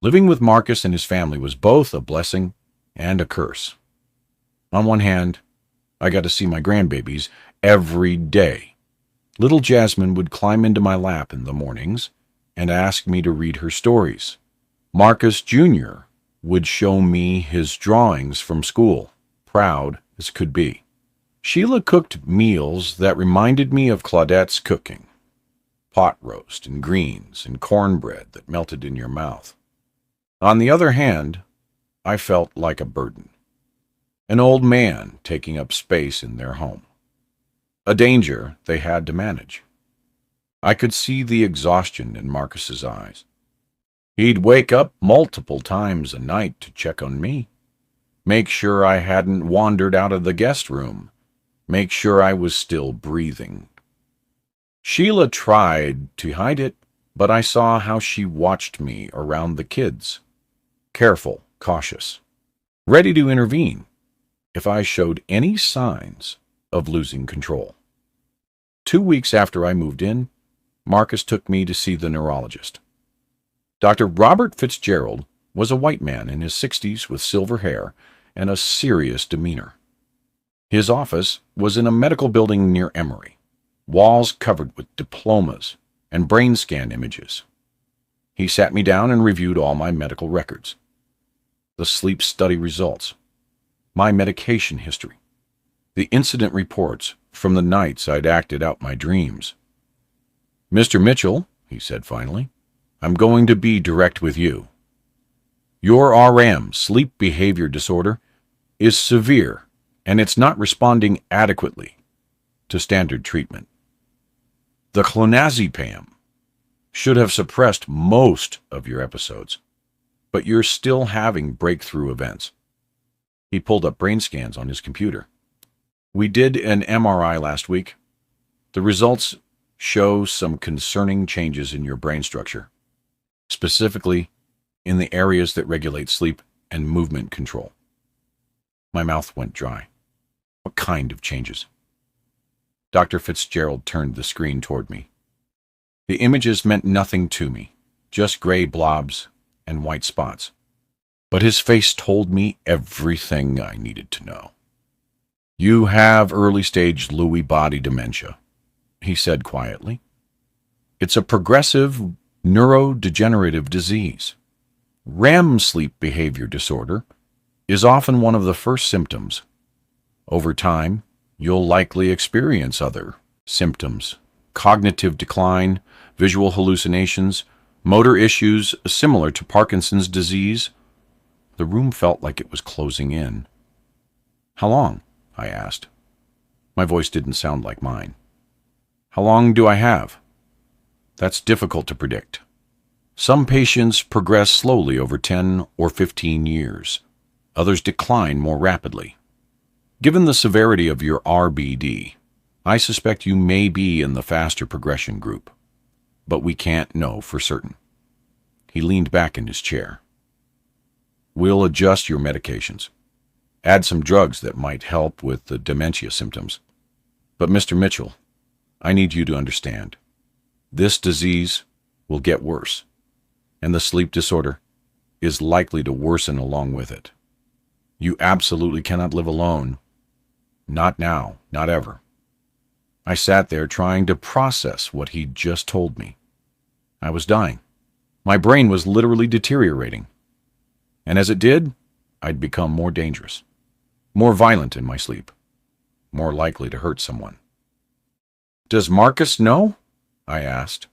Living with Marcus and his family was both a blessing and a curse. On one hand, I got to see my grandbabies every day. Little Jasmine would climb into my lap in the mornings and ask me to read her stories. Marcus Jr. would show me his drawings from school, proud as could be. Sheila cooked meals that reminded me of Claudette's cooking. Pot roast and greens and cornbread that melted in your mouth. On the other hand, I felt like a burden. An old man taking up space in their home. A danger they had to manage. I could see the exhaustion in Marcus's eyes. He'd wake up multiple times a night to check on me, make sure I hadn't wandered out of the guest room, make sure I was still breathing. Sheila tried to hide it, but I saw how she watched me around the kids. Careful, cautious, ready to intervene if I showed any signs of losing control. 2 weeks after I moved in, Marcus took me to see the neurologist. Dr. Robert Fitzgerald was a white man in his 60s with silver hair and a serious demeanor. His office was in a medical building near Emory, walls covered with diplomas and brain scan images. He sat me down and reviewed all my medical records, the sleep study results, my medication history, the incident reports from the nights I'd acted out my dreams. Mr. Mitchell, he said finally, I'm going to be direct with you. Your RM, sleep behavior disorder, is severe and it's not responding adequately to standard treatment. The clonazepam should have suppressed most of your episodes, but you're still having breakthrough events. He pulled up brain scans on his computer. We did an MRI last week. The results show some concerning changes in your brain structure, specifically in the areas that regulate sleep and movement control. My mouth went dry. What kind of changes? Dr. Fitzgerald turned the screen toward me. The images meant nothing to me, just gray blobs and white spots. But his face told me everything I needed to know. You have early-stage Lewy body dementia, he said quietly. It's a progressive neurodegenerative disease. REM sleep behavior disorder is often one of the first symptoms. Over time, you'll likely experience other symptoms: cognitive decline, visual hallucinations, motor issues similar to Parkinson's disease. The room felt like it was closing in. How long? I asked. My voice didn't sound like mine. How long do I have? That's difficult to predict. Some patients progress slowly over 10 or 15 years. Others decline more rapidly. Given the severity of your RBD, I suspect you may be in the faster progression group, but we can't know for certain. He leaned back in his chair. We'll adjust your medications. Add some drugs that might help with the dementia symptoms. But Mr. Mitchell, I need you to understand. This disease will get worse, and the sleep disorder is likely to worsen along with it. You absolutely cannot live alone. Not now, not ever. I sat there trying to process what he'd just told me. I was dying. My brain was literally deteriorating. And as it did, I'd become more dangerous, more violent in my sleep, more likely to hurt someone. Does Marcus know? I asked.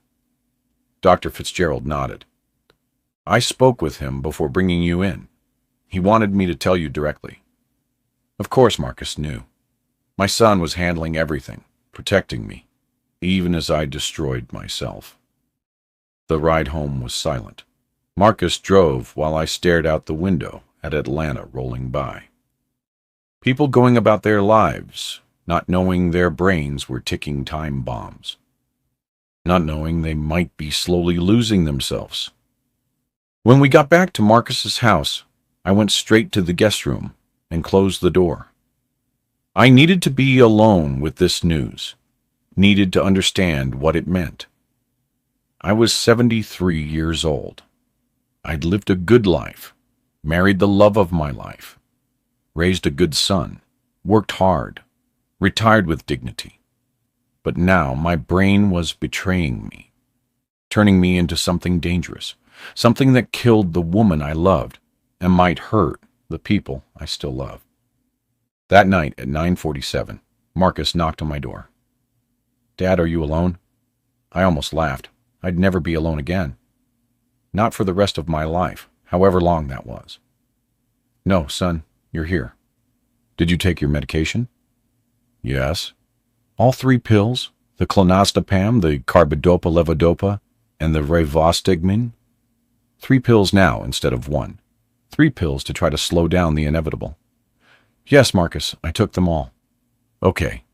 Dr. Fitzgerald nodded. I spoke with him before bringing you in. He wanted me to tell you directly. Of course Marcus knew. My son was handling everything, protecting me, even as I destroyed myself. The ride home was silent. Marcus drove while I stared out the window at Atlanta rolling by. People going about their lives, not knowing their brains were ticking time bombs, not knowing they might be slowly losing themselves. When we got back to Marcus's house, I went straight to the guest room and closed the door. I needed to be alone with this news, needed to understand what it meant. I was 73 years old. I'd lived a good life, married the love of my life, raised a good son, worked hard, retired with dignity. But now my brain was betraying me, turning me into something dangerous, something that killed the woman I loved and might hurt the people I still love. That night at 9:47, Marcus knocked on my door. Dad, are you alone? I almost laughed. I'd never be alone again. Not for the rest of my life, however long that was. No, son, you're here. Did you take your medication? Yes. All 3 pills, the clonazepam, the carbidopa-levodopa, and the rivastigmine? 3 pills now instead of 1. 3 pills to try to slow down the inevitable. Yes, Marcus, I took them all. Okay.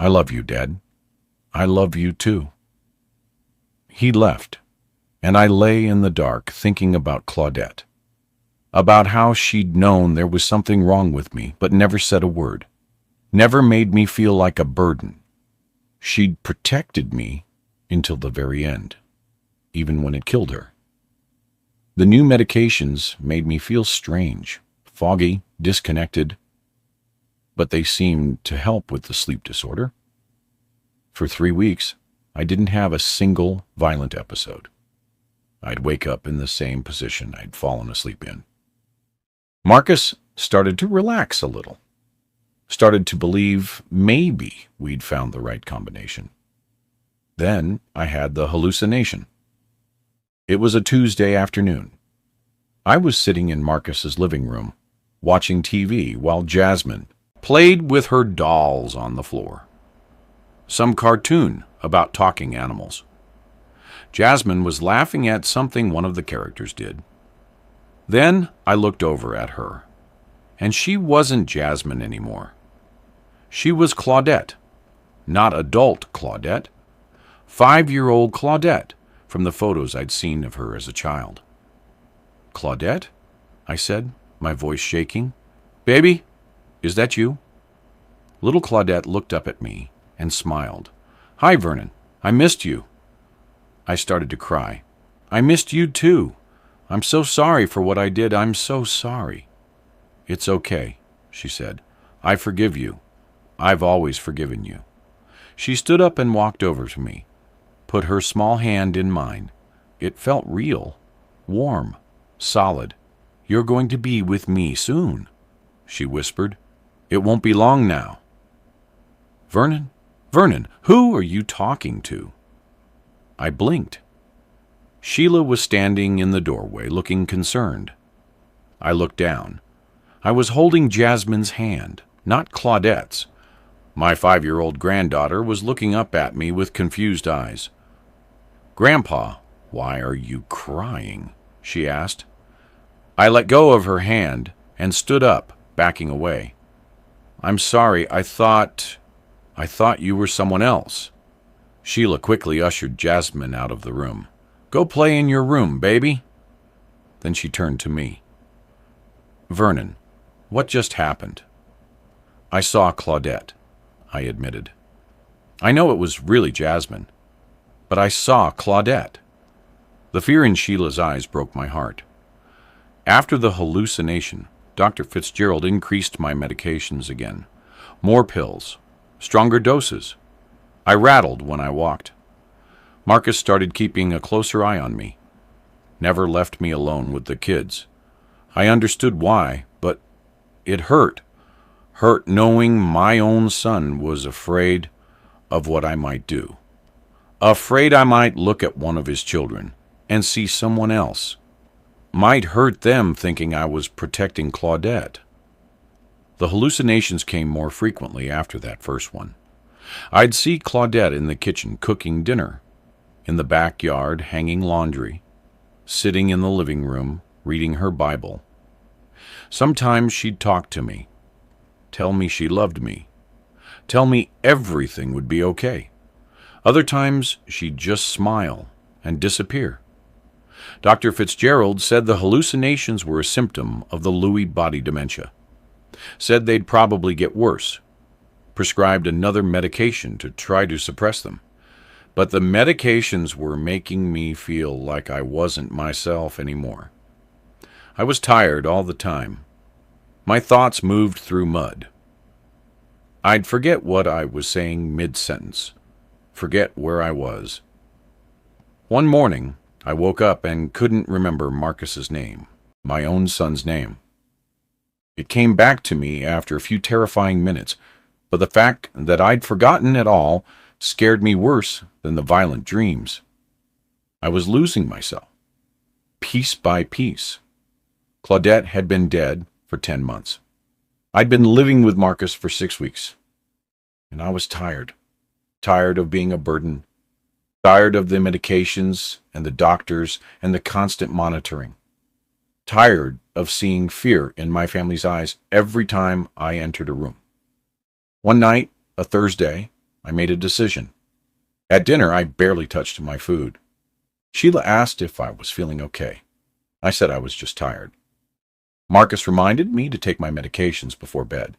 I love you, Dad. I love you too. He left, and I lay in the dark thinking about Claudette, about how she'd known there was something wrong with me but never said a word, never made me feel like a burden. She'd protected me until the very end, even when it killed her. The new medications made me feel strange, foggy, disconnected, but they seemed to help with the sleep disorder. For 3 weeks, I didn't have a single violent episode. I'd wake up in the same position I'd fallen asleep in. Marcus started to relax a little, started to believe maybe we'd found the right combination. Then I had the hallucination. It was a Tuesday afternoon. I was sitting in Marcus's living room, watching TV while Jasmine, played with her dolls on the floor. Some cartoon about talking animals. Jasmine was laughing at something one of the characters did. Then I looked over at her, and she wasn't Jasmine anymore. She was Claudette, not adult Claudette, 5-year-old Claudette from the photos I'd seen of her as a child. "Claudette?" I said, my voice shaking. "Baby, is that you?" Little Claudette looked up at me and smiled. "Hi, Vernon. I missed you." I started to cry. "I missed you too. I'm so sorry for what I did. I'm so sorry." "It's okay," she said. "I forgive you. I've always forgiven you." She stood up and walked over to me, put her small hand in mine. It felt real, warm, solid. "You're going to be with me soon," she whispered. "It won't be long now." "Vernon, Vernon, who are you talking to?" I blinked. Sheila was standing in the doorway, looking concerned. I looked down. I was holding Jasmine's hand, not Claudette's. My 5-year-old granddaughter was looking up at me with confused eyes. "Grandpa, why are you crying?" she asked. I let go of her hand and stood up, backing away. "I'm sorry, I thought you were someone else." Sheila quickly ushered Jasmine out of the room. "Go play in your room, baby." Then she turned to me. "Vernon, what just happened?" "I saw Claudette," I admitted. "I know it was really Jasmine, but I saw Claudette." The fear in Sheila's eyes broke my heart. After the hallucination, Dr. Fitzgerald increased my medications again. More pills, stronger doses. I rattled when I walked. Marcus started keeping a closer eye on me. Never left me alone with the kids. I understood why, but it hurt. Hurt knowing my own son was afraid of what I might do. Afraid I might look at one of his children and see someone else. Might hurt them thinking I was protecting Claudette. The hallucinations came more frequently after that first one. I'd see Claudette in the kitchen cooking dinner, in the backyard hanging laundry, sitting in the living room reading her Bible. Sometimes she'd talk to me, tell me she loved me, tell me everything would be okay. Other times she'd just smile and disappear. Dr. Fitzgerald said the hallucinations were a symptom of the Lewy body dementia. Said they'd probably get worse. Prescribed another medication to try to suppress them. But the medications were making me feel like I wasn't myself anymore. I was tired all the time. My thoughts moved through mud. I'd forget what I was saying mid-sentence. Forget where I was. One morning, I woke up and couldn't remember Marcus's name, my own son's name. It came back to me after a few terrifying minutes, but the fact that I'd forgotten it all scared me worse than the violent dreams. I was losing myself, piece by piece. Claudette had been dead for 10 months. I'd been living with Marcus for 6 weeks, and I was tired. Tired of being a burden. Tired of the medications and the doctors and the constant monitoring. Tired of seeing fear in my family's eyes every time I entered a room. One night, a Thursday, I made a decision. At dinner, I barely touched my food. Sheila asked if I was feeling okay. I said I was just tired. Marcus reminded me to take my medications before bed.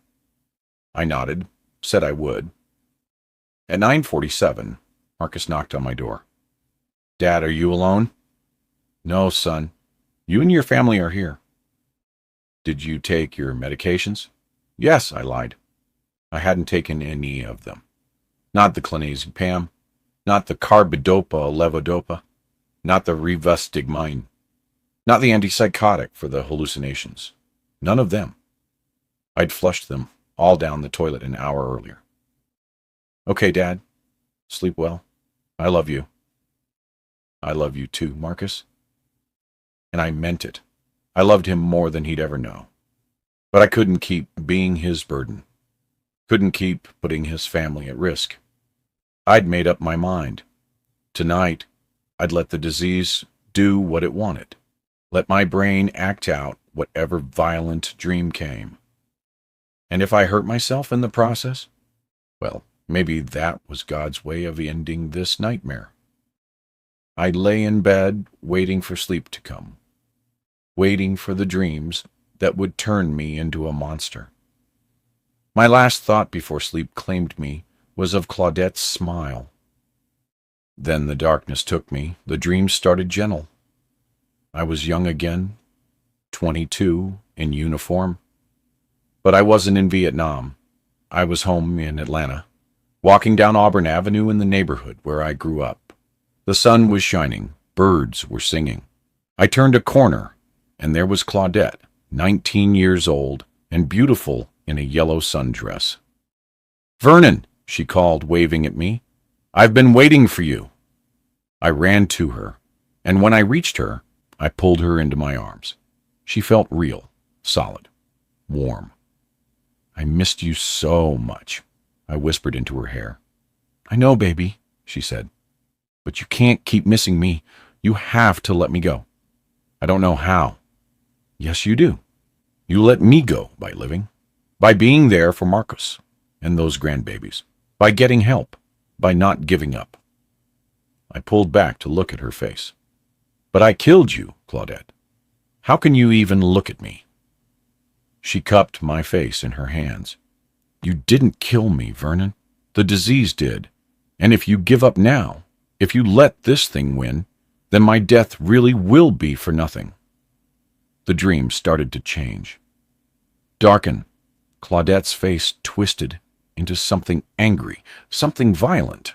I nodded, said I would. At 9:47, Marcus knocked on my door. "Dad, are you alone?" "No, son. You and your family are here." "Did you take your medications?" "Yes," I lied. I hadn't taken any of them. Not the clonazepam, not the carbidopa-levodopa, not the rivastigmine, not the antipsychotic for the hallucinations. None of them. I'd flushed them all down the toilet an hour earlier. "Okay, Dad. Sleep well. I love you." "I love you too, Marcus." And I meant it. I loved him more than he'd ever know. But I couldn't keep being his burden. Couldn't keep putting his family at risk. I'd made up my mind. Tonight, I'd let the disease do what it wanted. Let my brain act out whatever violent dream came. And if I hurt myself in the process, well, maybe that was God's way of ending this nightmare. I lay in bed waiting for sleep to come, waiting for the dreams that would turn me into a monster. My last thought before sleep claimed me was of Claudette's smile. Then the darkness took me. The dreams started gentle. I was young again, 22, in uniform. But I wasn't in Vietnam. I was home in Atlanta, walking down Auburn Avenue in the neighborhood where I grew up. The sun was shining. Birds were singing. I turned a corner, and there was Claudette, 19 years old and beautiful in a yellow sundress. "Vernon," she called, waving at me. "I've been waiting for you." I ran to her, and when I reached her, I pulled her into my arms. She felt real, solid, warm. "I missed you so much," I whispered into her hair. "I know, baby," she said, "but you can't keep missing me. You have to let me go." "I don't know how." "Yes, you do. You let me go by living, by being there for Marcus and those grandbabies, by getting help, by not giving up." I pulled back to look at her face. "But I killed you, Claudette. How can you even look at me?" She cupped my face in her hands. "You didn't kill me, Vernon. The disease did. And if you give up now, if you let this thing win, then my death really will be for nothing." The dream started to change. Darken. Claudette's face twisted into something angry, something violent.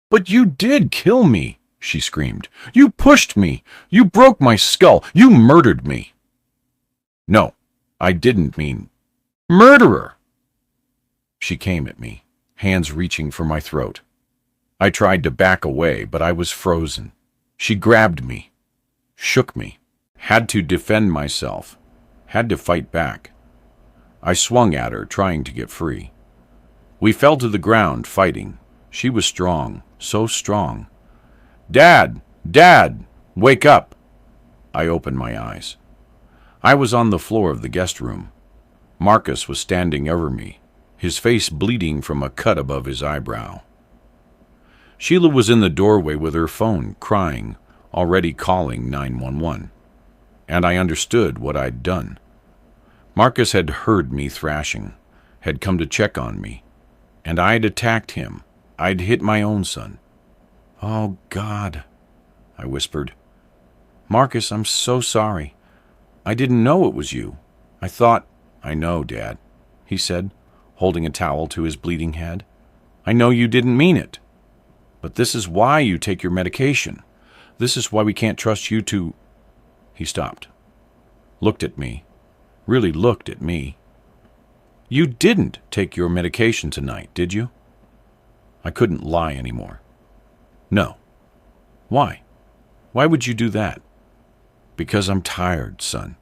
"But you did kill me," she screamed. "You pushed me. You broke my skull. You murdered me." "No, I didn't mean murderer." She came at me, hands reaching for my throat. I tried to back away, but I was frozen. She grabbed me, shook me, had to defend myself, had to fight back. I swung at her, trying to get free. We fell to the ground, fighting. She was strong, so strong. "Dad! Dad! Wake up!" I opened my eyes. I was on the floor of the guest room. Marcus was standing over me, his face bleeding from a cut above his eyebrow. Sheila was in the doorway with her phone, crying, already calling 911. And I understood what I'd done. Marcus had heard me thrashing, had come to check on me, and I'd attacked him. I'd hit my own son. "Oh, God," I whispered. "Marcus, I'm so sorry. I didn't know it was you. I thought—" "I know, Dad," he said, holding a towel to his bleeding head. "I know you didn't mean it. But this is why you take your medication. This is why we can't trust you to—" He stopped, looked at me, really looked at me. "You didn't take your medication tonight, did you?" I couldn't lie anymore. "No." "Why? Why would you do that?" "Because I'm tired, son.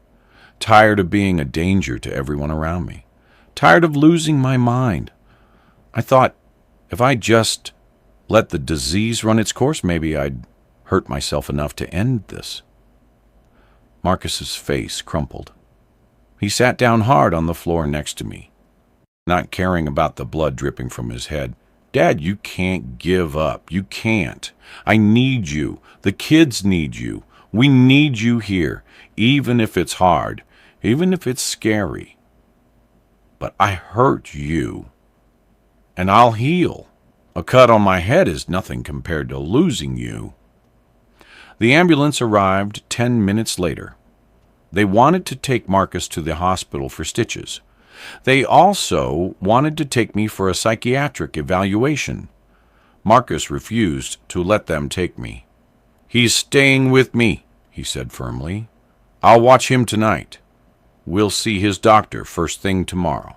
Tired of being a danger to everyone around me. Tired of losing my mind. I thought if I just let the disease run its course, maybe I'd hurt myself enough to end this." Marcus's face crumpled. He sat down hard on the floor next to me, not caring about the blood dripping from his head. "Dad, you can't give up. You can't. I need you. The kids need you. We need you here, even if it's hard, even if it's scary. But I hurt you, and I'll heal. A cut on my head is nothing compared to losing you." The ambulance arrived 10 minutes later. They wanted to take Marcus to the hospital for stitches. They also wanted to take me for a psychiatric evaluation. Marcus refused to let them take me. "He's staying with me," he said firmly. "I'll watch him tonight. We'll see his doctor first thing tomorrow."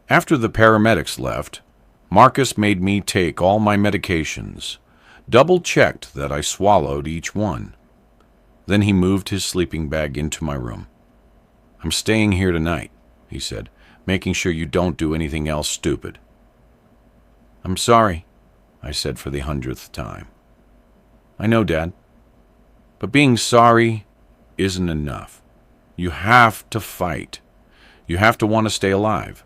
After the paramedics left, Marcus made me take all my medications, double-checked that I swallowed each one. Then he moved his sleeping bag into my room. "I'm staying here tonight," he said. making sure you don't do anything else stupid." "I'm sorry," I said for the 100th time. "I know, Dad. But being sorry isn't enough. You have to fight. You have to want to stay alive."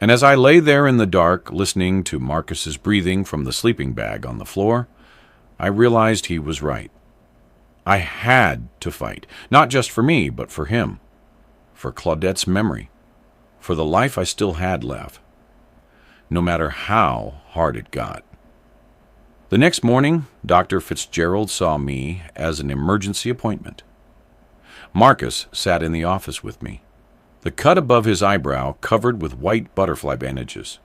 And as I lay there in the dark, listening to Marcus's breathing from the sleeping bag on the floor, I realized he was right. I had to fight, not just for me, but for him, for Claudette's memory, for the life I still had left, no matter how hard it got. The next morning, Dr. Fitzgerald saw me as an emergency appointment. Marcus sat in the office with me, the cut above his eyebrow covered with white butterfly bandages.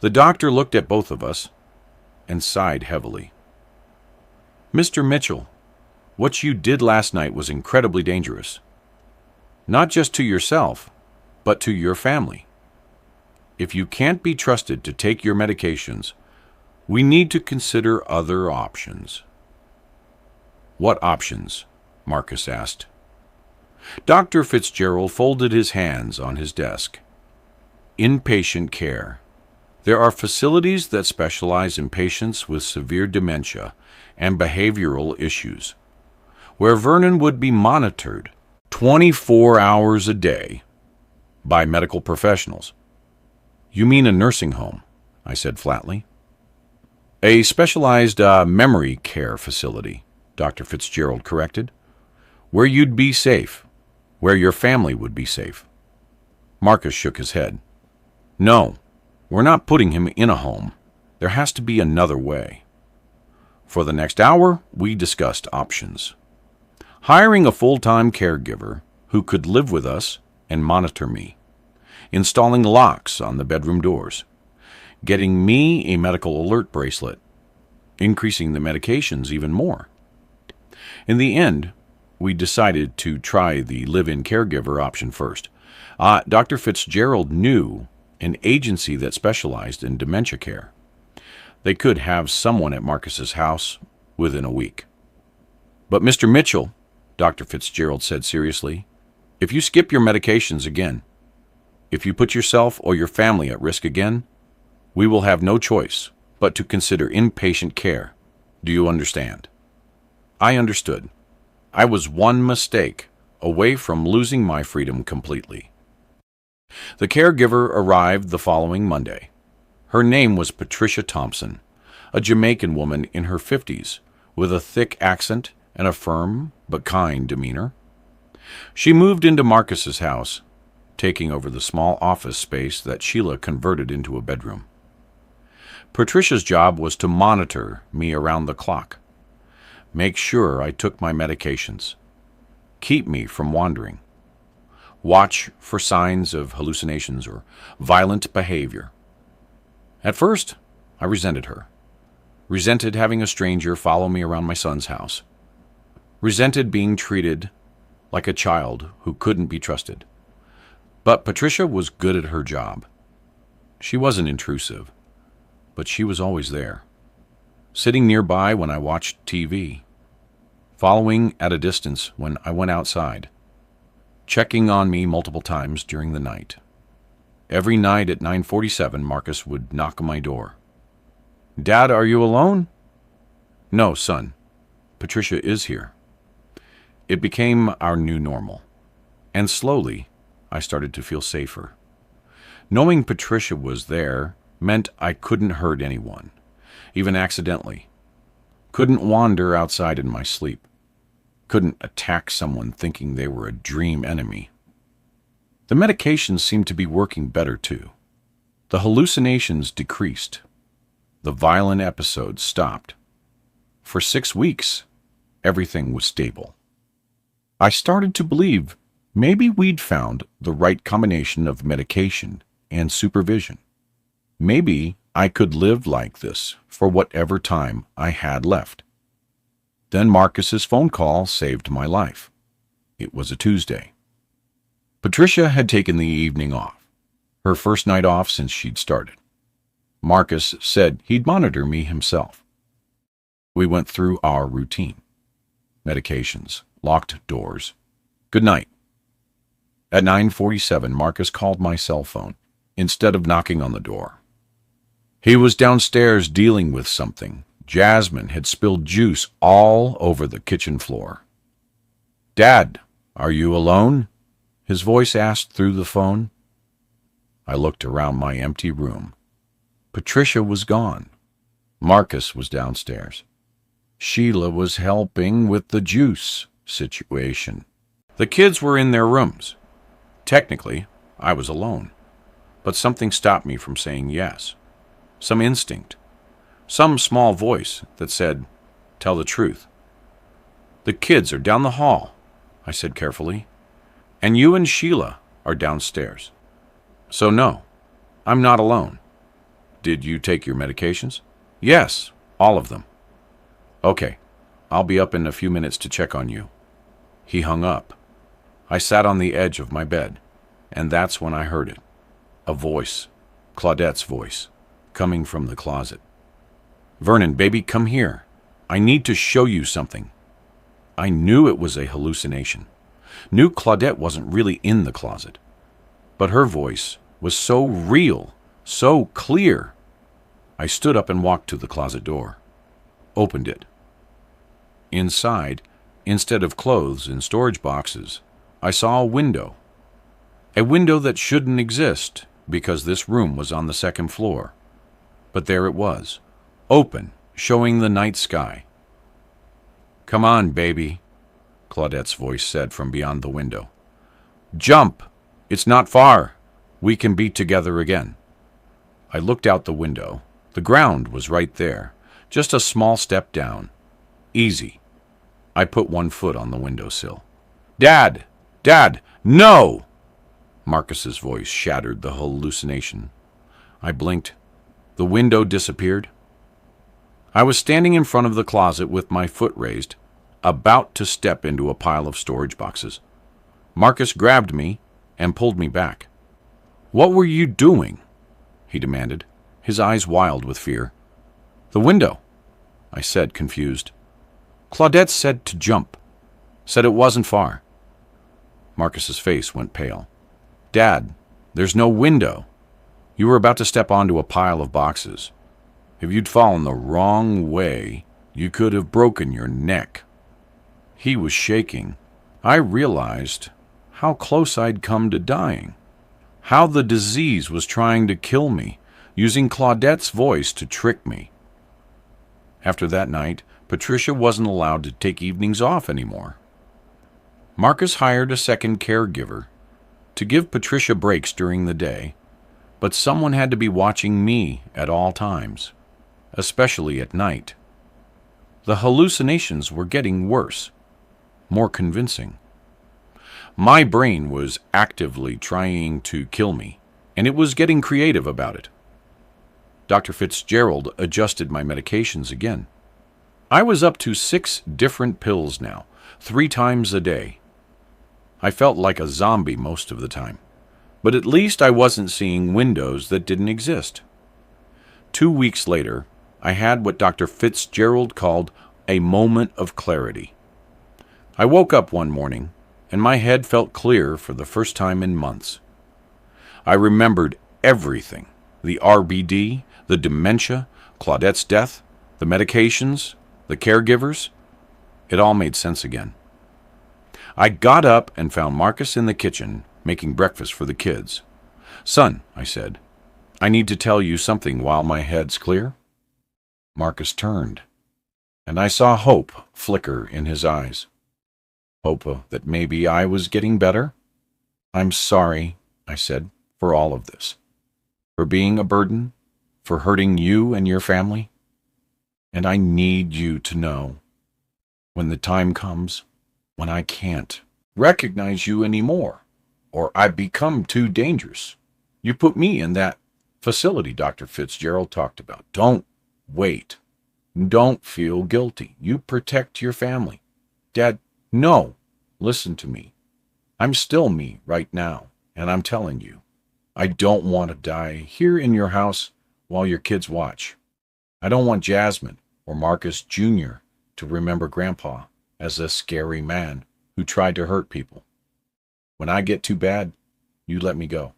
The doctor looked at both of us and sighed heavily. "Mr. Mitchell, what you did last night was incredibly dangerous. Not just to yourself, but to your family. If you can't be trusted to take your medications, we need to consider other options." "What options?" Marcus asked. Dr. Fitzgerald folded his hands on his desk. "Inpatient care. There are facilities that specialize in patients with severe dementia and behavioral issues, where Vernon would be monitored 24 hours a day by medical professionals." "You mean a nursing home?" I said flatly. "A specialized memory care facility," Dr. Fitzgerald corrected, "where you'd be safe, where your family would be safe." Marcus shook his head. "No, we're not putting him in a home. There has to be another way." For the next hour, we discussed options. Hiring a full-time caregiver who could live with us and monitor me, installing locks on the bedroom doors, getting me a medical alert bracelet, increasing the medications even more. In the end, we decided to try the live-in caregiver option first. Dr. Fitzgerald knew an agency that specialized in dementia care. They could have someone at Marcus's house within a week. "But Mr. Mitchell," Dr. Fitzgerald said seriously, "if you skip your medications again, if you put yourself or your family at risk again, we will have no choice but to consider inpatient care. Do you understand?" I understood. I was one mistake away from losing my freedom completely. The caregiver arrived the following Monday. Her name was Patricia Thompson, a Jamaican woman in her 50s, with a thick accent and a firm but kind demeanor. She moved into Marcus's house, taking over the small office space that Sheila converted into a bedroom. Patricia's job was to monitor me around the clock, make sure I took my medications, keep me from wandering, watch for signs of hallucinations or violent behavior. At first, I resented her, resented having a stranger follow me around my son's house, resented being treated like a child who couldn't be trusted. But Patricia was good at her job. She wasn't intrusive, but she was always there, sitting nearby when I watched TV, following at a distance when I went outside, checking on me multiple times during the night. Every night at 9:47, Marcus would knock on my door. "Dad, are you alone?" "No, son. Patricia is here." It became our new normal, and slowly I started to feel safer. Knowing Patricia was there meant I couldn't hurt anyone, even accidentally. Couldn't wander outside in my sleep. Couldn't attack someone thinking they were a dream enemy. The medications seemed to be working better too. The hallucinations decreased. The violent episodes stopped. For 6 weeks, everything was stable. I started to believe maybe we'd found the right combination of medication and supervision. Maybe I could live like this for whatever time I had left. Then Marcus's phone call saved my life. It was a Tuesday. Patricia had taken the evening off, her first night off since she'd started. Marcus said he'd monitor me himself. We went through our routine. Medications, locked doors, good night. At 9:47, Marcus called my cell phone instead of knocking on the door. He was downstairs dealing with something. Jasmine had spilled juice all over the kitchen floor. "Dad, are you alone?" his voice asked through the phone. I looked around my empty room. Patricia was gone. Marcus was downstairs. Sheila was helping with the juice situation. The kids were in their rooms. Technically, I was alone. But something stopped me from saying yes. Some instinct. Some small voice that said, "Tell the truth." "The kids are down the hall," I said carefully. "And you and Sheila are downstairs. So no, I'm not alone." "Did you take your medications?" "Yes, all of them." "Okay, I'll be up in a few minutes to check on you." He hung up. I sat on the edge of my bed, and that's when I heard it. A voice, Claudette's voice, coming from the closet. "Vernon, baby, come here. I need to show you something." I knew it was a hallucination. Knew Claudette wasn't really in the closet. But her voice was so real, so clear. I stood up and walked to the closet door. Opened it. Inside, instead of clothes in storage boxes, I saw a window. A window that shouldn't exist because this room was on the second floor. But there it was, open, showing the night sky. "Come on, baby," Claudette's voice said from beyond the window. "Jump! It's not far. We can be together again." I looked out the window. The ground was right there, just a small step down. Easy. I put one foot on the windowsill. "Dad! Dad! No!" Marcus's voice shattered the hallucination. I blinked. The window disappeared. I was standing in front of the closet with my foot raised, about to step into a pile of storage boxes. Marcus grabbed me and pulled me back. "What were you doing?" he demanded, his eyes wild with fear. "The window," I said, confused. "Claudette said to jump. Said it wasn't far." Marcus's face went pale. "Dad, there's no window. You were about to step onto a pile of boxes. If you'd fallen the wrong way, you could have broken your neck." He was shaking. I realized how close I'd come to dying. How the disease was trying to kill me, using Claudette's voice to trick me. After that night, Patricia wasn't allowed to take evenings off anymore. Marcus hired a second caregiver to give Patricia breaks during the day, but someone had to be watching me at all times, especially at night. The hallucinations were getting worse, more convincing. My brain was actively trying to kill me, and it was getting creative about it. Dr. Fitzgerald adjusted my medications again. I was up to 6 different pills now, 3 times a day. I felt like a zombie most of the time, but at least I wasn't seeing windows that didn't exist. 2 weeks later, I had what Dr. Fitzgerald called a moment of clarity. I woke up one morning, and my head felt clear for the first time in months. I remembered everything: the RBD, the dementia, Claudette's death, the medications, the caregivers. It all made sense again. I got up and found Marcus in the kitchen, making breakfast for the kids. "Son," I said, "I need to tell you something while my head's clear." Marcus turned, and I saw hope flicker in his eyes. Hope that maybe I was getting better. "I'm sorry," I said, "for all of this. For being a burden, for hurting you and your family. And I need you to know, when the time comes, when I can't recognize you anymore, or I become too dangerous. You put me in that facility Dr. Fitzgerald talked about. Don't wait. Don't feel guilty. You protect your family. Dad, no, listen to me. I'm still me right now, and I'm telling you, I don't want to die here in your house while your kids watch. I don't want Jasmine or Marcus Jr. to remember Grandpa as a scary man who tried to hurt people. When I get too bad, you let me go.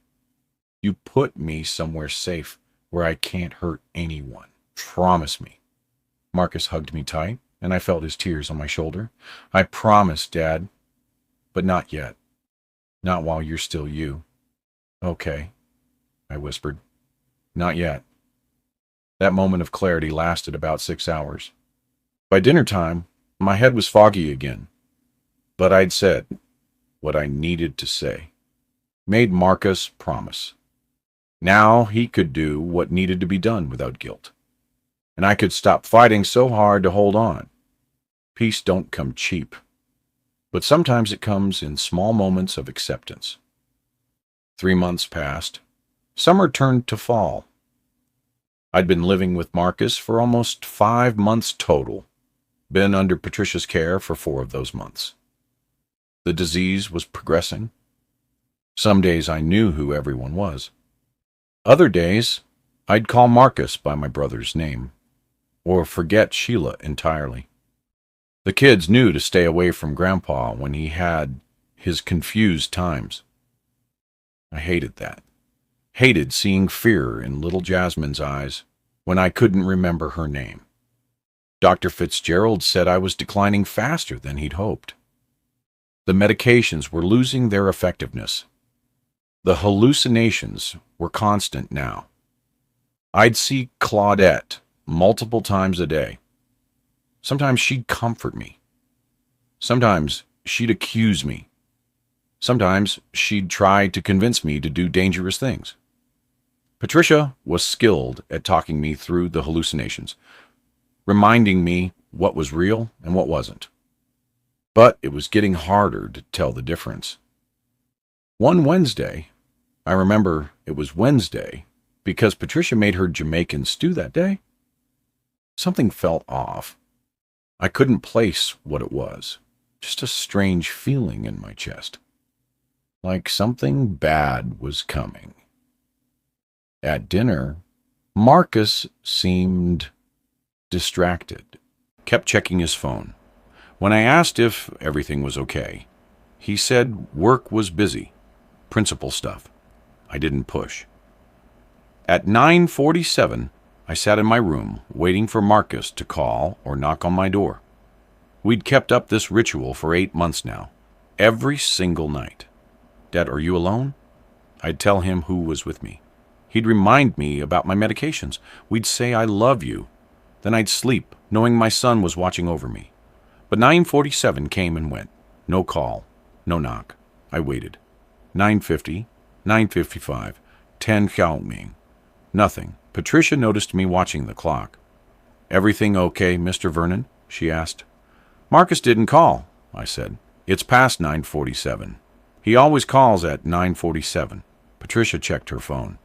You put me somewhere safe where I can't hurt anyone. Promise me." Marcus hugged me tight, and I felt his tears on my shoulder. "I promise, Dad. But not yet. Not while you're still you." "Okay," I whispered. "Not yet." That moment of clarity lasted about 6 hours. By dinner time, my head was foggy again. But I'd said what I needed to say. Made Marcus promise. Now he could do what needed to be done without guilt. And I could stop fighting so hard to hold on. Peace don't come cheap. But sometimes it comes in small moments of acceptance. 3 months passed. Summer turned to fall. I'd been living with Marcus for almost 5 months total. Been under Patricia's care for 4 of those months. The disease was progressing. Some days I knew who everyone was. Other days, I'd call Marcus by my brother's name, or forget Sheila entirely. The kids knew to stay away from Grandpa when he had his confused times. I hated that. Hated seeing fear in little Jasmine's eyes when I couldn't remember her name. Dr. Fitzgerald said I was declining faster than he'd hoped. The medications were losing their effectiveness. The hallucinations were constant now. I'd see Claudette multiple times a day. Sometimes she'd comfort me. Sometimes she'd accuse me. Sometimes she'd try to convince me to do dangerous things. Patricia was skilled at talking me through the hallucinations, reminding me what was real and what wasn't. But it was getting harder to tell the difference. One Wednesday, I remember it was Wednesday because Patricia made her Jamaican stew that day, something felt off. I couldn't place what it was, just a strange feeling in my chest, like something bad was coming. At dinner, Marcus seemed distracted, kept checking his phone. When I asked if everything was okay, he said work was busy, principal stuff. I didn't push. At 9:47, I sat in my room waiting for Marcus to call or knock on my door. We'd kept up this ritual for 8 months now, every single night. "Dad, are you alone?" I'd tell him who was with me. He'd remind me about my medications. We'd say, "I love you." Then I'd sleep, knowing my son was watching over me. But 9:47 came and went. No call, no knock. I waited. 9:50, 9:55, 10 Xiaoming. Nothing. Patricia noticed me watching the clock. "Everything okay, Mr. Vernon?" she asked. "Marcus didn't call," I said. "It's past 9:47. He always calls at 9:47. Patricia checked her phone.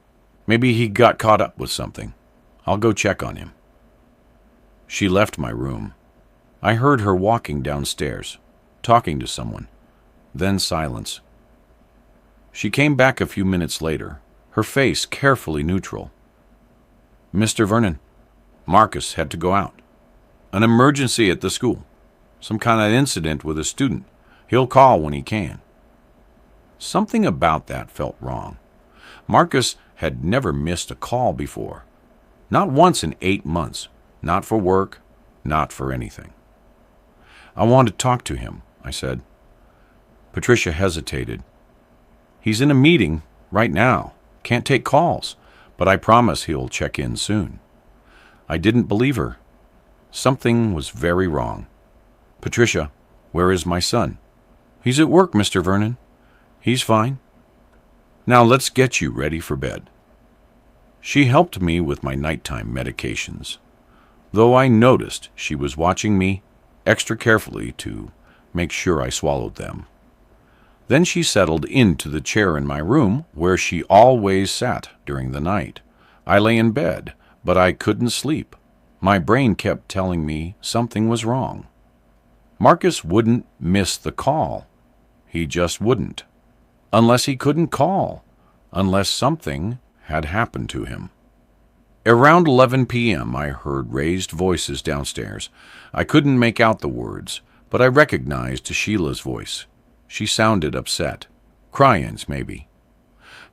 "Maybe he got caught up with something. I'll go check on him." She left my room. I heard her walking downstairs, talking to someone. Then silence. She came back a few minutes later, her face carefully neutral. "Mr. Vernon, Marcus had to go out. An emergency at the school. Some kind of incident with a student. He'll call when he can." Something about that felt wrong. Marcus had never missed a call before. Not once in 8 months. Not for work, not for anything. "I want to talk to him," I said. Patricia hesitated. "He's in a meeting right now. Can't take calls, but I promise he'll check in soon." I didn't believe her. Something was very wrong. "Patricia, where is my son?" "He's at work, Mr. Vernon. He's fine. Now let's get you ready for bed." She helped me with my nighttime medications, though I noticed she was watching me extra carefully to make sure I swallowed them. Then she settled into the chair in my room where she always sat during the night. I lay in bed, but I couldn't sleep. My brain kept telling me something was wrong. Marcus wouldn't miss the call. He just wouldn't. Unless he couldn't call. Unless something had happened to him. Around 11 p.m., I heard raised voices downstairs. I couldn't make out the words, but I recognized Sheila's voice. She sounded upset. Cry-ins, maybe.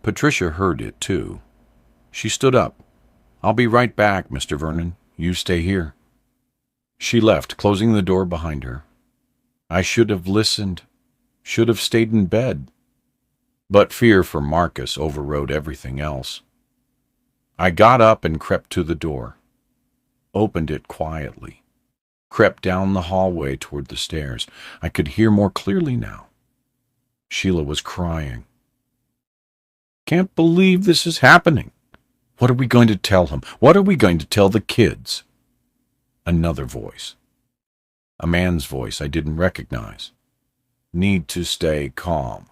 Patricia heard it, too. She stood up. "I'll be right back, Mr. Vernon. You stay here." She left, closing the door behind her. I should have listened, should have stayed in bed. But fear for Marcus overrode everything else. I got up and crept to the door, opened it quietly, crept down the hallway toward the stairs. I could hear more clearly now. Sheila was crying. "Can't believe this is happening. What are we going to tell him? What are we going to tell the kids?" Another voice. A man's voice I didn't recognize. "Need to stay calm.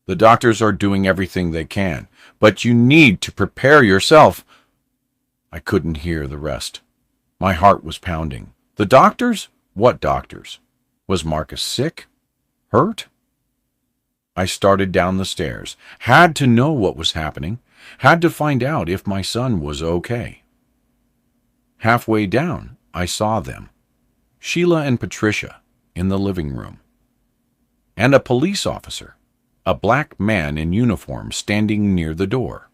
The doctors are doing everything they can, but you need to prepare yourself." I couldn't hear the rest. My heart was pounding. The doctors? What doctors? Was Marcus sick? Hurt? I started down the stairs. Had to know what was happening. Had to find out if my son was okay. Halfway down, I saw them. Sheila and Patricia in the living room. And a police officer, a black man in uniform, standing near the door.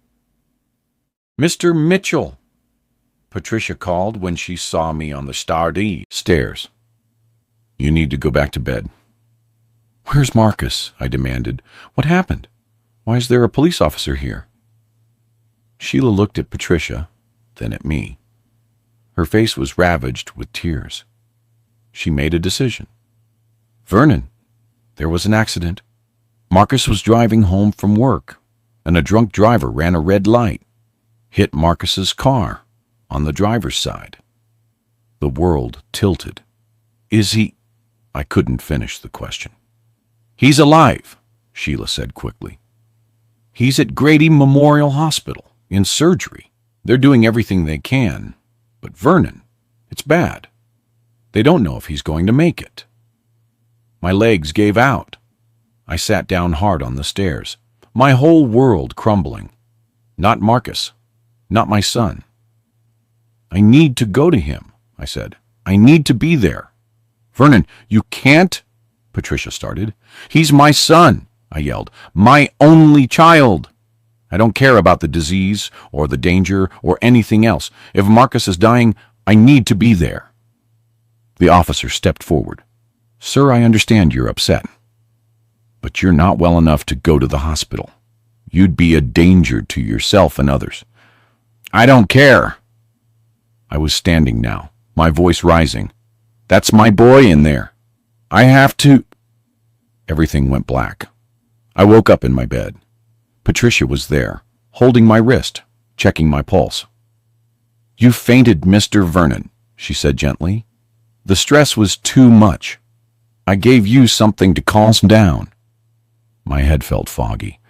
"Mr. Mitchell," Patricia called when she saw me on the stairs. "You need to go back to bed." "Where's Marcus?" I demanded. "What happened? Why is there a police officer here?" Sheila looked at Patricia, then at me. Her face was ravaged with tears. She made a decision. "Vernon, there was an accident. Marcus was driving home from work, and a drunk driver ran a red light, hit Marcus's car on the driver's side." The world tilted. "Is he—" I couldn't finish the question. "He's alive," Sheila said quickly. "He's at Grady Memorial Hospital, in surgery. They're doing everything they can. But Vernon, it's bad. They don't know if he's going to make it." My legs gave out. I sat down hard on the stairs, my whole world crumbling. Not Marcus, not my son. "I need to go to him," I said. "I need to be there." "Vernon, you can't," Patricia started. "He's my son," I yelled. "My only child. I don't care about the disease or the danger or anything else. If Marcus is dying, I need to be there." The officer stepped forward. "Sir, I understand you're upset, but you're not well enough to go to the hospital. You'd be a danger to yourself and others." "I don't care." I was standing now, my voice rising. "That's my boy in there. I have to—" Everything went black. I woke up in my bed. Patricia was there, holding my wrist, checking my pulse. "You fainted, Mr. Vernon," she said gently. "The stress was too much. I gave you something to calm down." My head felt foggy.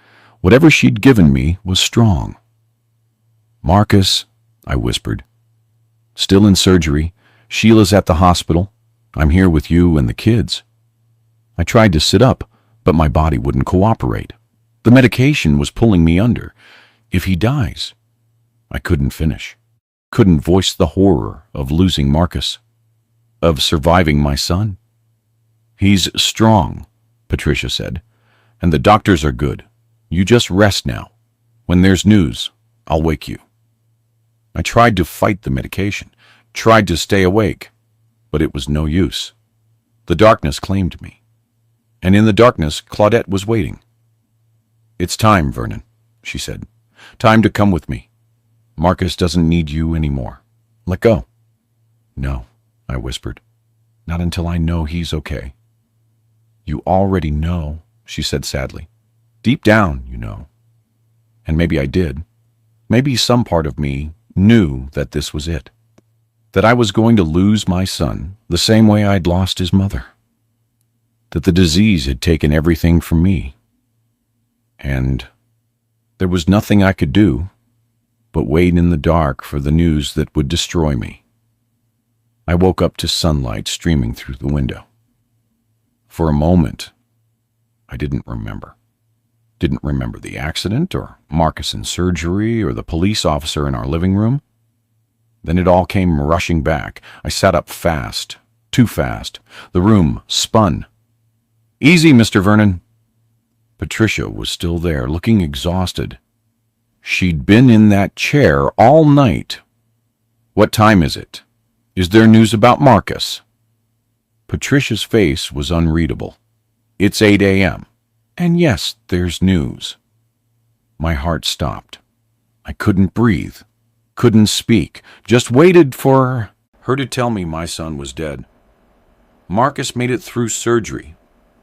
Whatever she'd given me was strong. "Marcus," I whispered. "Still in surgery. Sheila's at the hospital. I'm here with you and the kids." I tried to sit up, but my body wouldn't cooperate. The medication was pulling me under. If he dies, I couldn't finish. Couldn't voice the horror of losing Marcus, of surviving my son. "He's strong," Patricia said, "and the doctors are good. You just rest now. When there's news, I'll wake you." I tried to fight the medication, tried to stay awake, but it was no use. The darkness claimed me, and in the darkness Claudette was waiting. "It's time, Vernon," she said. "Time to come with me. Marcus doesn't need you anymore. Let go." "No," I whispered. "Not until I know he's okay." "You already know," she said sadly. "Deep down, you know." And maybe I did. Maybe some part of me knew that this was it. That I was going to lose my son the same way I'd lost his mother. That the disease had taken everything from me. And there was nothing I could do but wait in the dark for the news that would destroy me. I woke up to sunlight streaming through the window. For a moment, I didn't remember. Didn't remember the accident, or Marcus in surgery, or the police officer in our living room. Then it all came rushing back. I sat up fast, too fast. The room spun. "Easy, Mr. Vernon." Patricia was still there, looking exhausted. She'd been in that chair all night. "What time is it? Is there news about Marcus?" Patricia's face was unreadable. "It's 8 a.m. And yes, there's news." My heart stopped. I couldn't breathe, couldn't speak, just waited for her to tell me my son was dead. "Marcus made it through surgery,"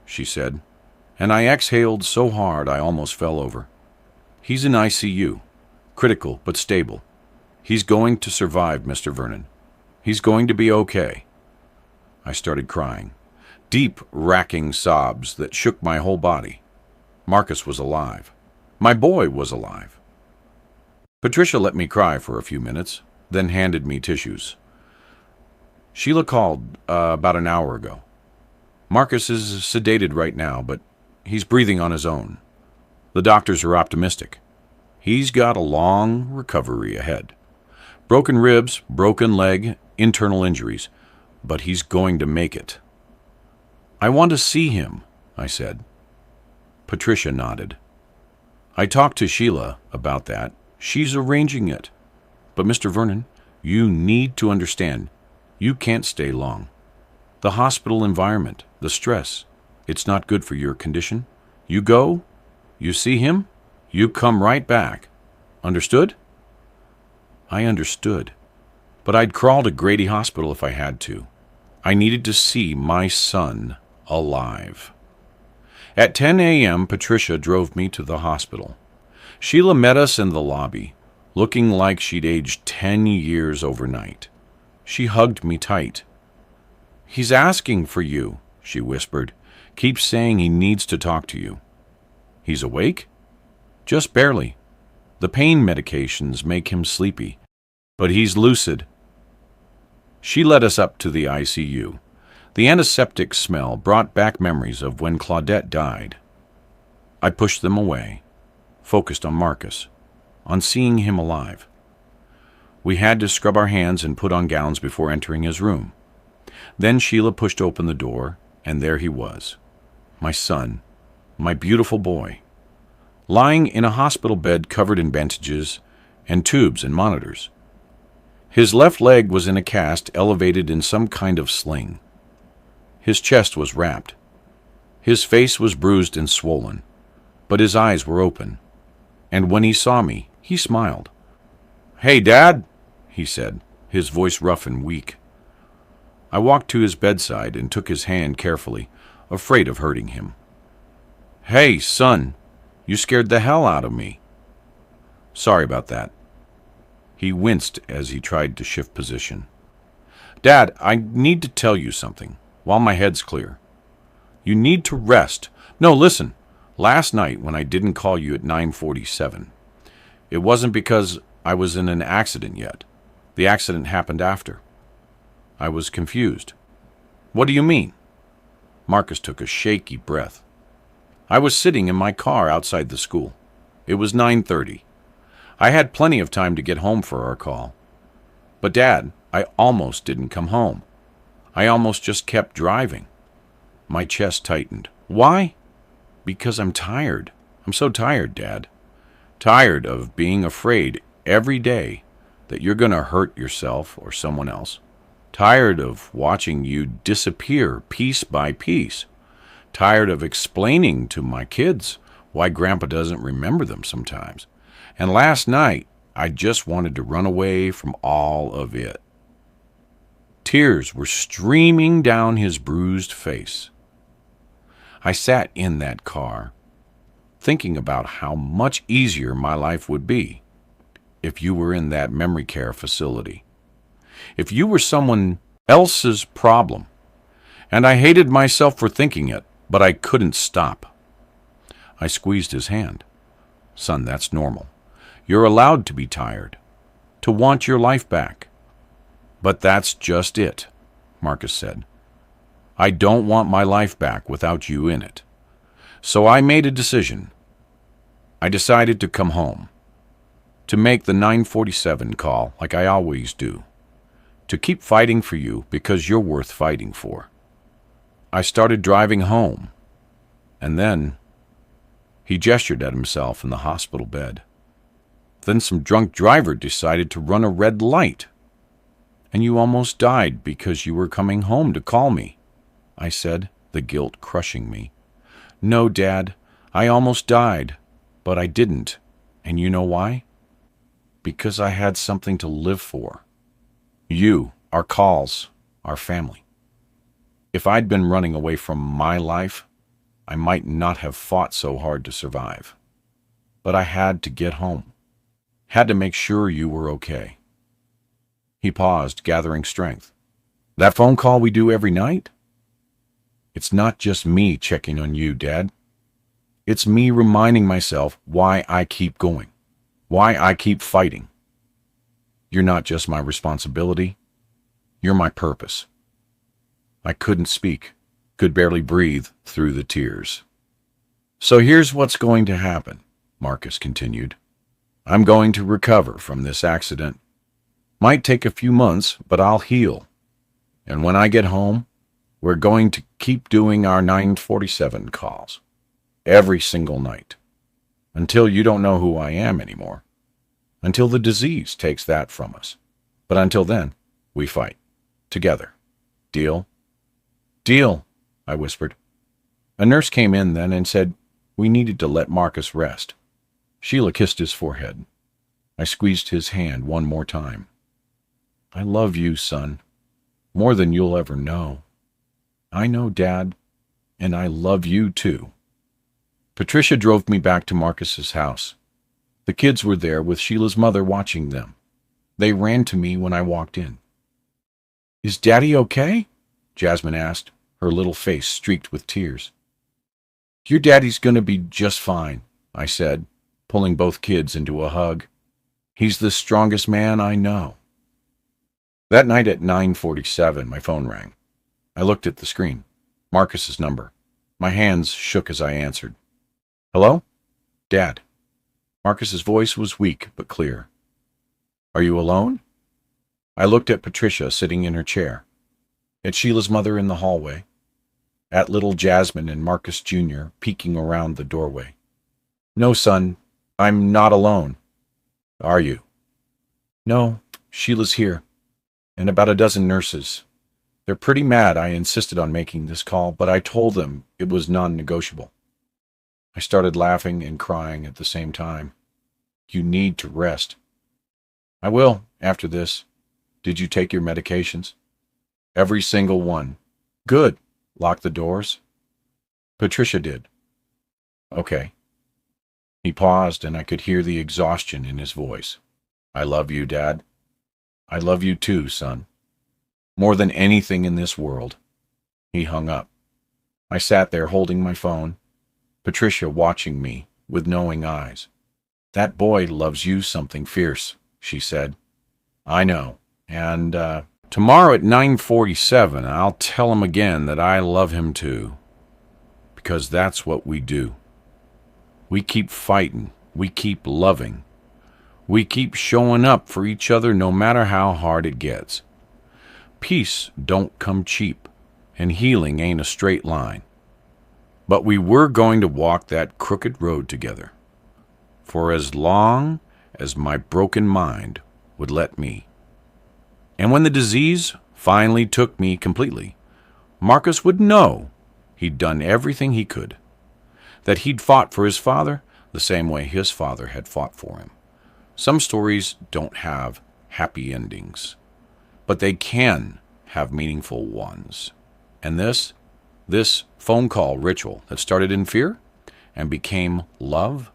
she said, and I exhaled so hard I almost fell over. "He's in ICU, critical but stable. He's going to survive, Mr. Vernon. He's going to be okay." I started crying, deep, racking sobs that shook my whole body. Marcus was alive. My boy was alive. Patricia let me cry for a few minutes, then handed me tissues. "Sheila called about an hour ago. Marcus is sedated right now, but he's breathing on his own. The doctors are optimistic. He's got a long recovery ahead. Broken ribs, broken leg, internal injuries, but he's going to make it." "I want to see him," I said. Patricia nodded. "I talked to Sheila about that. She's arranging it. But Mr. Vernon, you need to understand, you can't stay long. The hospital environment, the stress, it's not good for your condition. You go, you see him, you come right back. Understood?" I understood, but I'd crawl to Grady Hospital if I had to. I needed to see my son alive. At 10 a.m., Patricia drove me to the hospital. Sheila met us in the lobby, looking like she'd aged 10 years overnight. She hugged me tight. "He's asking for you," she whispered. "Keeps saying he needs to talk to you." "He's awake?" "Just barely. The pain medications make him sleepy, but he's lucid." She led us up to the ICU. The antiseptic smell brought back memories of when Claudette died. I pushed them away, focused on Marcus, on seeing him alive. We had to scrub our hands and put on gowns before entering his room. Then Sheila pushed open the door, and there he was, my son, my beautiful boy, lying in a hospital bed covered in bandages and tubes and monitors. His left leg was in a cast elevated in some kind of sling. His chest was wrapped. His face was bruised and swollen, but his eyes were open. And when he saw me, he smiled. "Hey, Dad," he said, his voice rough and weak. I walked to his bedside and took his hand carefully, afraid of hurting him. "Hey, son, you scared the hell out of me." "Sorry about that." He winced as he tried to shift position. "Dad, I need to tell you something, while my head's clear. You need to rest. No, listen. Last night when I didn't call you at 9:47, it wasn't because I was in an accident yet. The accident happened after. I was confused." "What do you mean?" Marcus took a shaky breath. "I was sitting in my car outside the school. It was 9:30. I had plenty of time to get home for our call. But Dad, I almost didn't come home. I almost just kept driving." My chest tightened. "Why?" "Because I'm tired. I'm so tired, Dad. Tired of being afraid every day that you're going to hurt yourself or someone else. Tired of watching you disappear piece by piece. Tired of explaining to my kids why Grandpa doesn't remember them sometimes. And last night, I just wanted to run away from all of it." Tears were streaming down his bruised face. I sat in that car, thinking about how much easier my life would be if you were in that memory care facility. If you were someone else's problem. And I hated myself for thinking it, but I couldn't stop. I squeezed his hand. "Son, that's normal. You're allowed to be tired, to want your life back." "But that's just it," Marcus said. "I don't want my life back without you in it. So I made a decision. I decided to come home, to make the 9:47 call like I always do, to keep fighting for you because you're worth fighting for." I started driving home, and then He gestured at himself in the hospital bed. Then some drunk driver decided to run a red light. And you almost died because you were coming home to call me, I said, the guilt crushing me. No, Dad, I almost died, but I didn't. And you know why? Because I had something to live for. You, our calls, our family. If I'd been running away from my life, I might not have fought so hard to survive. But I had to get home. Had to make sure you were okay. He paused, gathering strength. That phone call we do every night? It's not just me checking on you, Dad. It's me reminding myself why I keep going, why I keep fighting. You're not just my responsibility. You're my purpose. I couldn't speak, could barely breathe through the tears. So here's what's going to happen, Marcus continued. I'm going to recover from this accident. Might take a few months, but I'll heal. And when I get home, we're going to keep doing our 947 calls. Every single night. Until you don't know who I am anymore. Until the disease takes that from us. But until then, we fight. Together. Deal? Deal, I whispered. A nurse came in then and said we needed to let Marcus rest. Sheila kissed his forehead. I squeezed his hand one more time. I love you, son. More than you'll ever know. I know, Dad, and I love you too. Patricia drove me back to Marcus's house. The kids were there with Sheila's mother watching them. They ran to me when I walked in. Is Daddy okay? Jasmine asked, her little face streaked with tears. Your daddy's going to be just fine, I said, pulling both kids into a hug. He's the strongest man I know. That night at 9:47, my phone rang. I looked at the screen. Marcus's number. My hands shook as I answered. Hello? Dad. Marcus's voice was weak but clear. Are you alone? I looked at Patricia sitting in her chair, at Sheila's mother in the hallway, at little Jasmine and Marcus Jr. peeking around the doorway. No, son, I'm not alone. Are you? No, Sheila's here, and about a dozen nurses. They're pretty mad I insisted on making this call, but I told them it was non-negotiable. I started laughing and crying at the same time. You need to rest. I will, after this. Did you take your medications? Every single one. Good. Lock the doors? Patricia did. Okay. He paused, and I could hear the exhaustion in his voice. I love you, Dad. I love you too, son. More than anything in this world. He hung up. I sat there holding my phone, Patricia watching me with knowing eyes. That boy loves you something fierce, she said. I know. And, tomorrow at 9:47, I'll tell him again that I love him too. Because that's what we do. We keep fighting. We keep loving. We keep showing up for each other no matter how hard it gets. Peace don't come cheap, and healing ain't a straight line. But we were going to walk that crooked road together, for as long as my broken mind would let me. And when the disease finally took me completely, Marcus would know he'd done everything he could, that he'd fought for his father the same way his father had fought for him. Some stories don't have happy endings, but they can have meaningful ones. And this phone call ritual that started in fear and became love,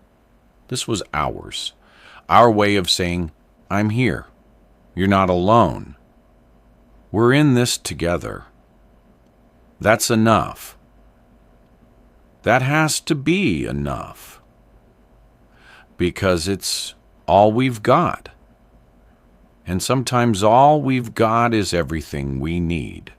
this was ours. Our way of saying, I'm here. You're not alone. We're in this together. That's enough. That has to be enough. Because it's all we've got. And sometimes all we've got is everything we need.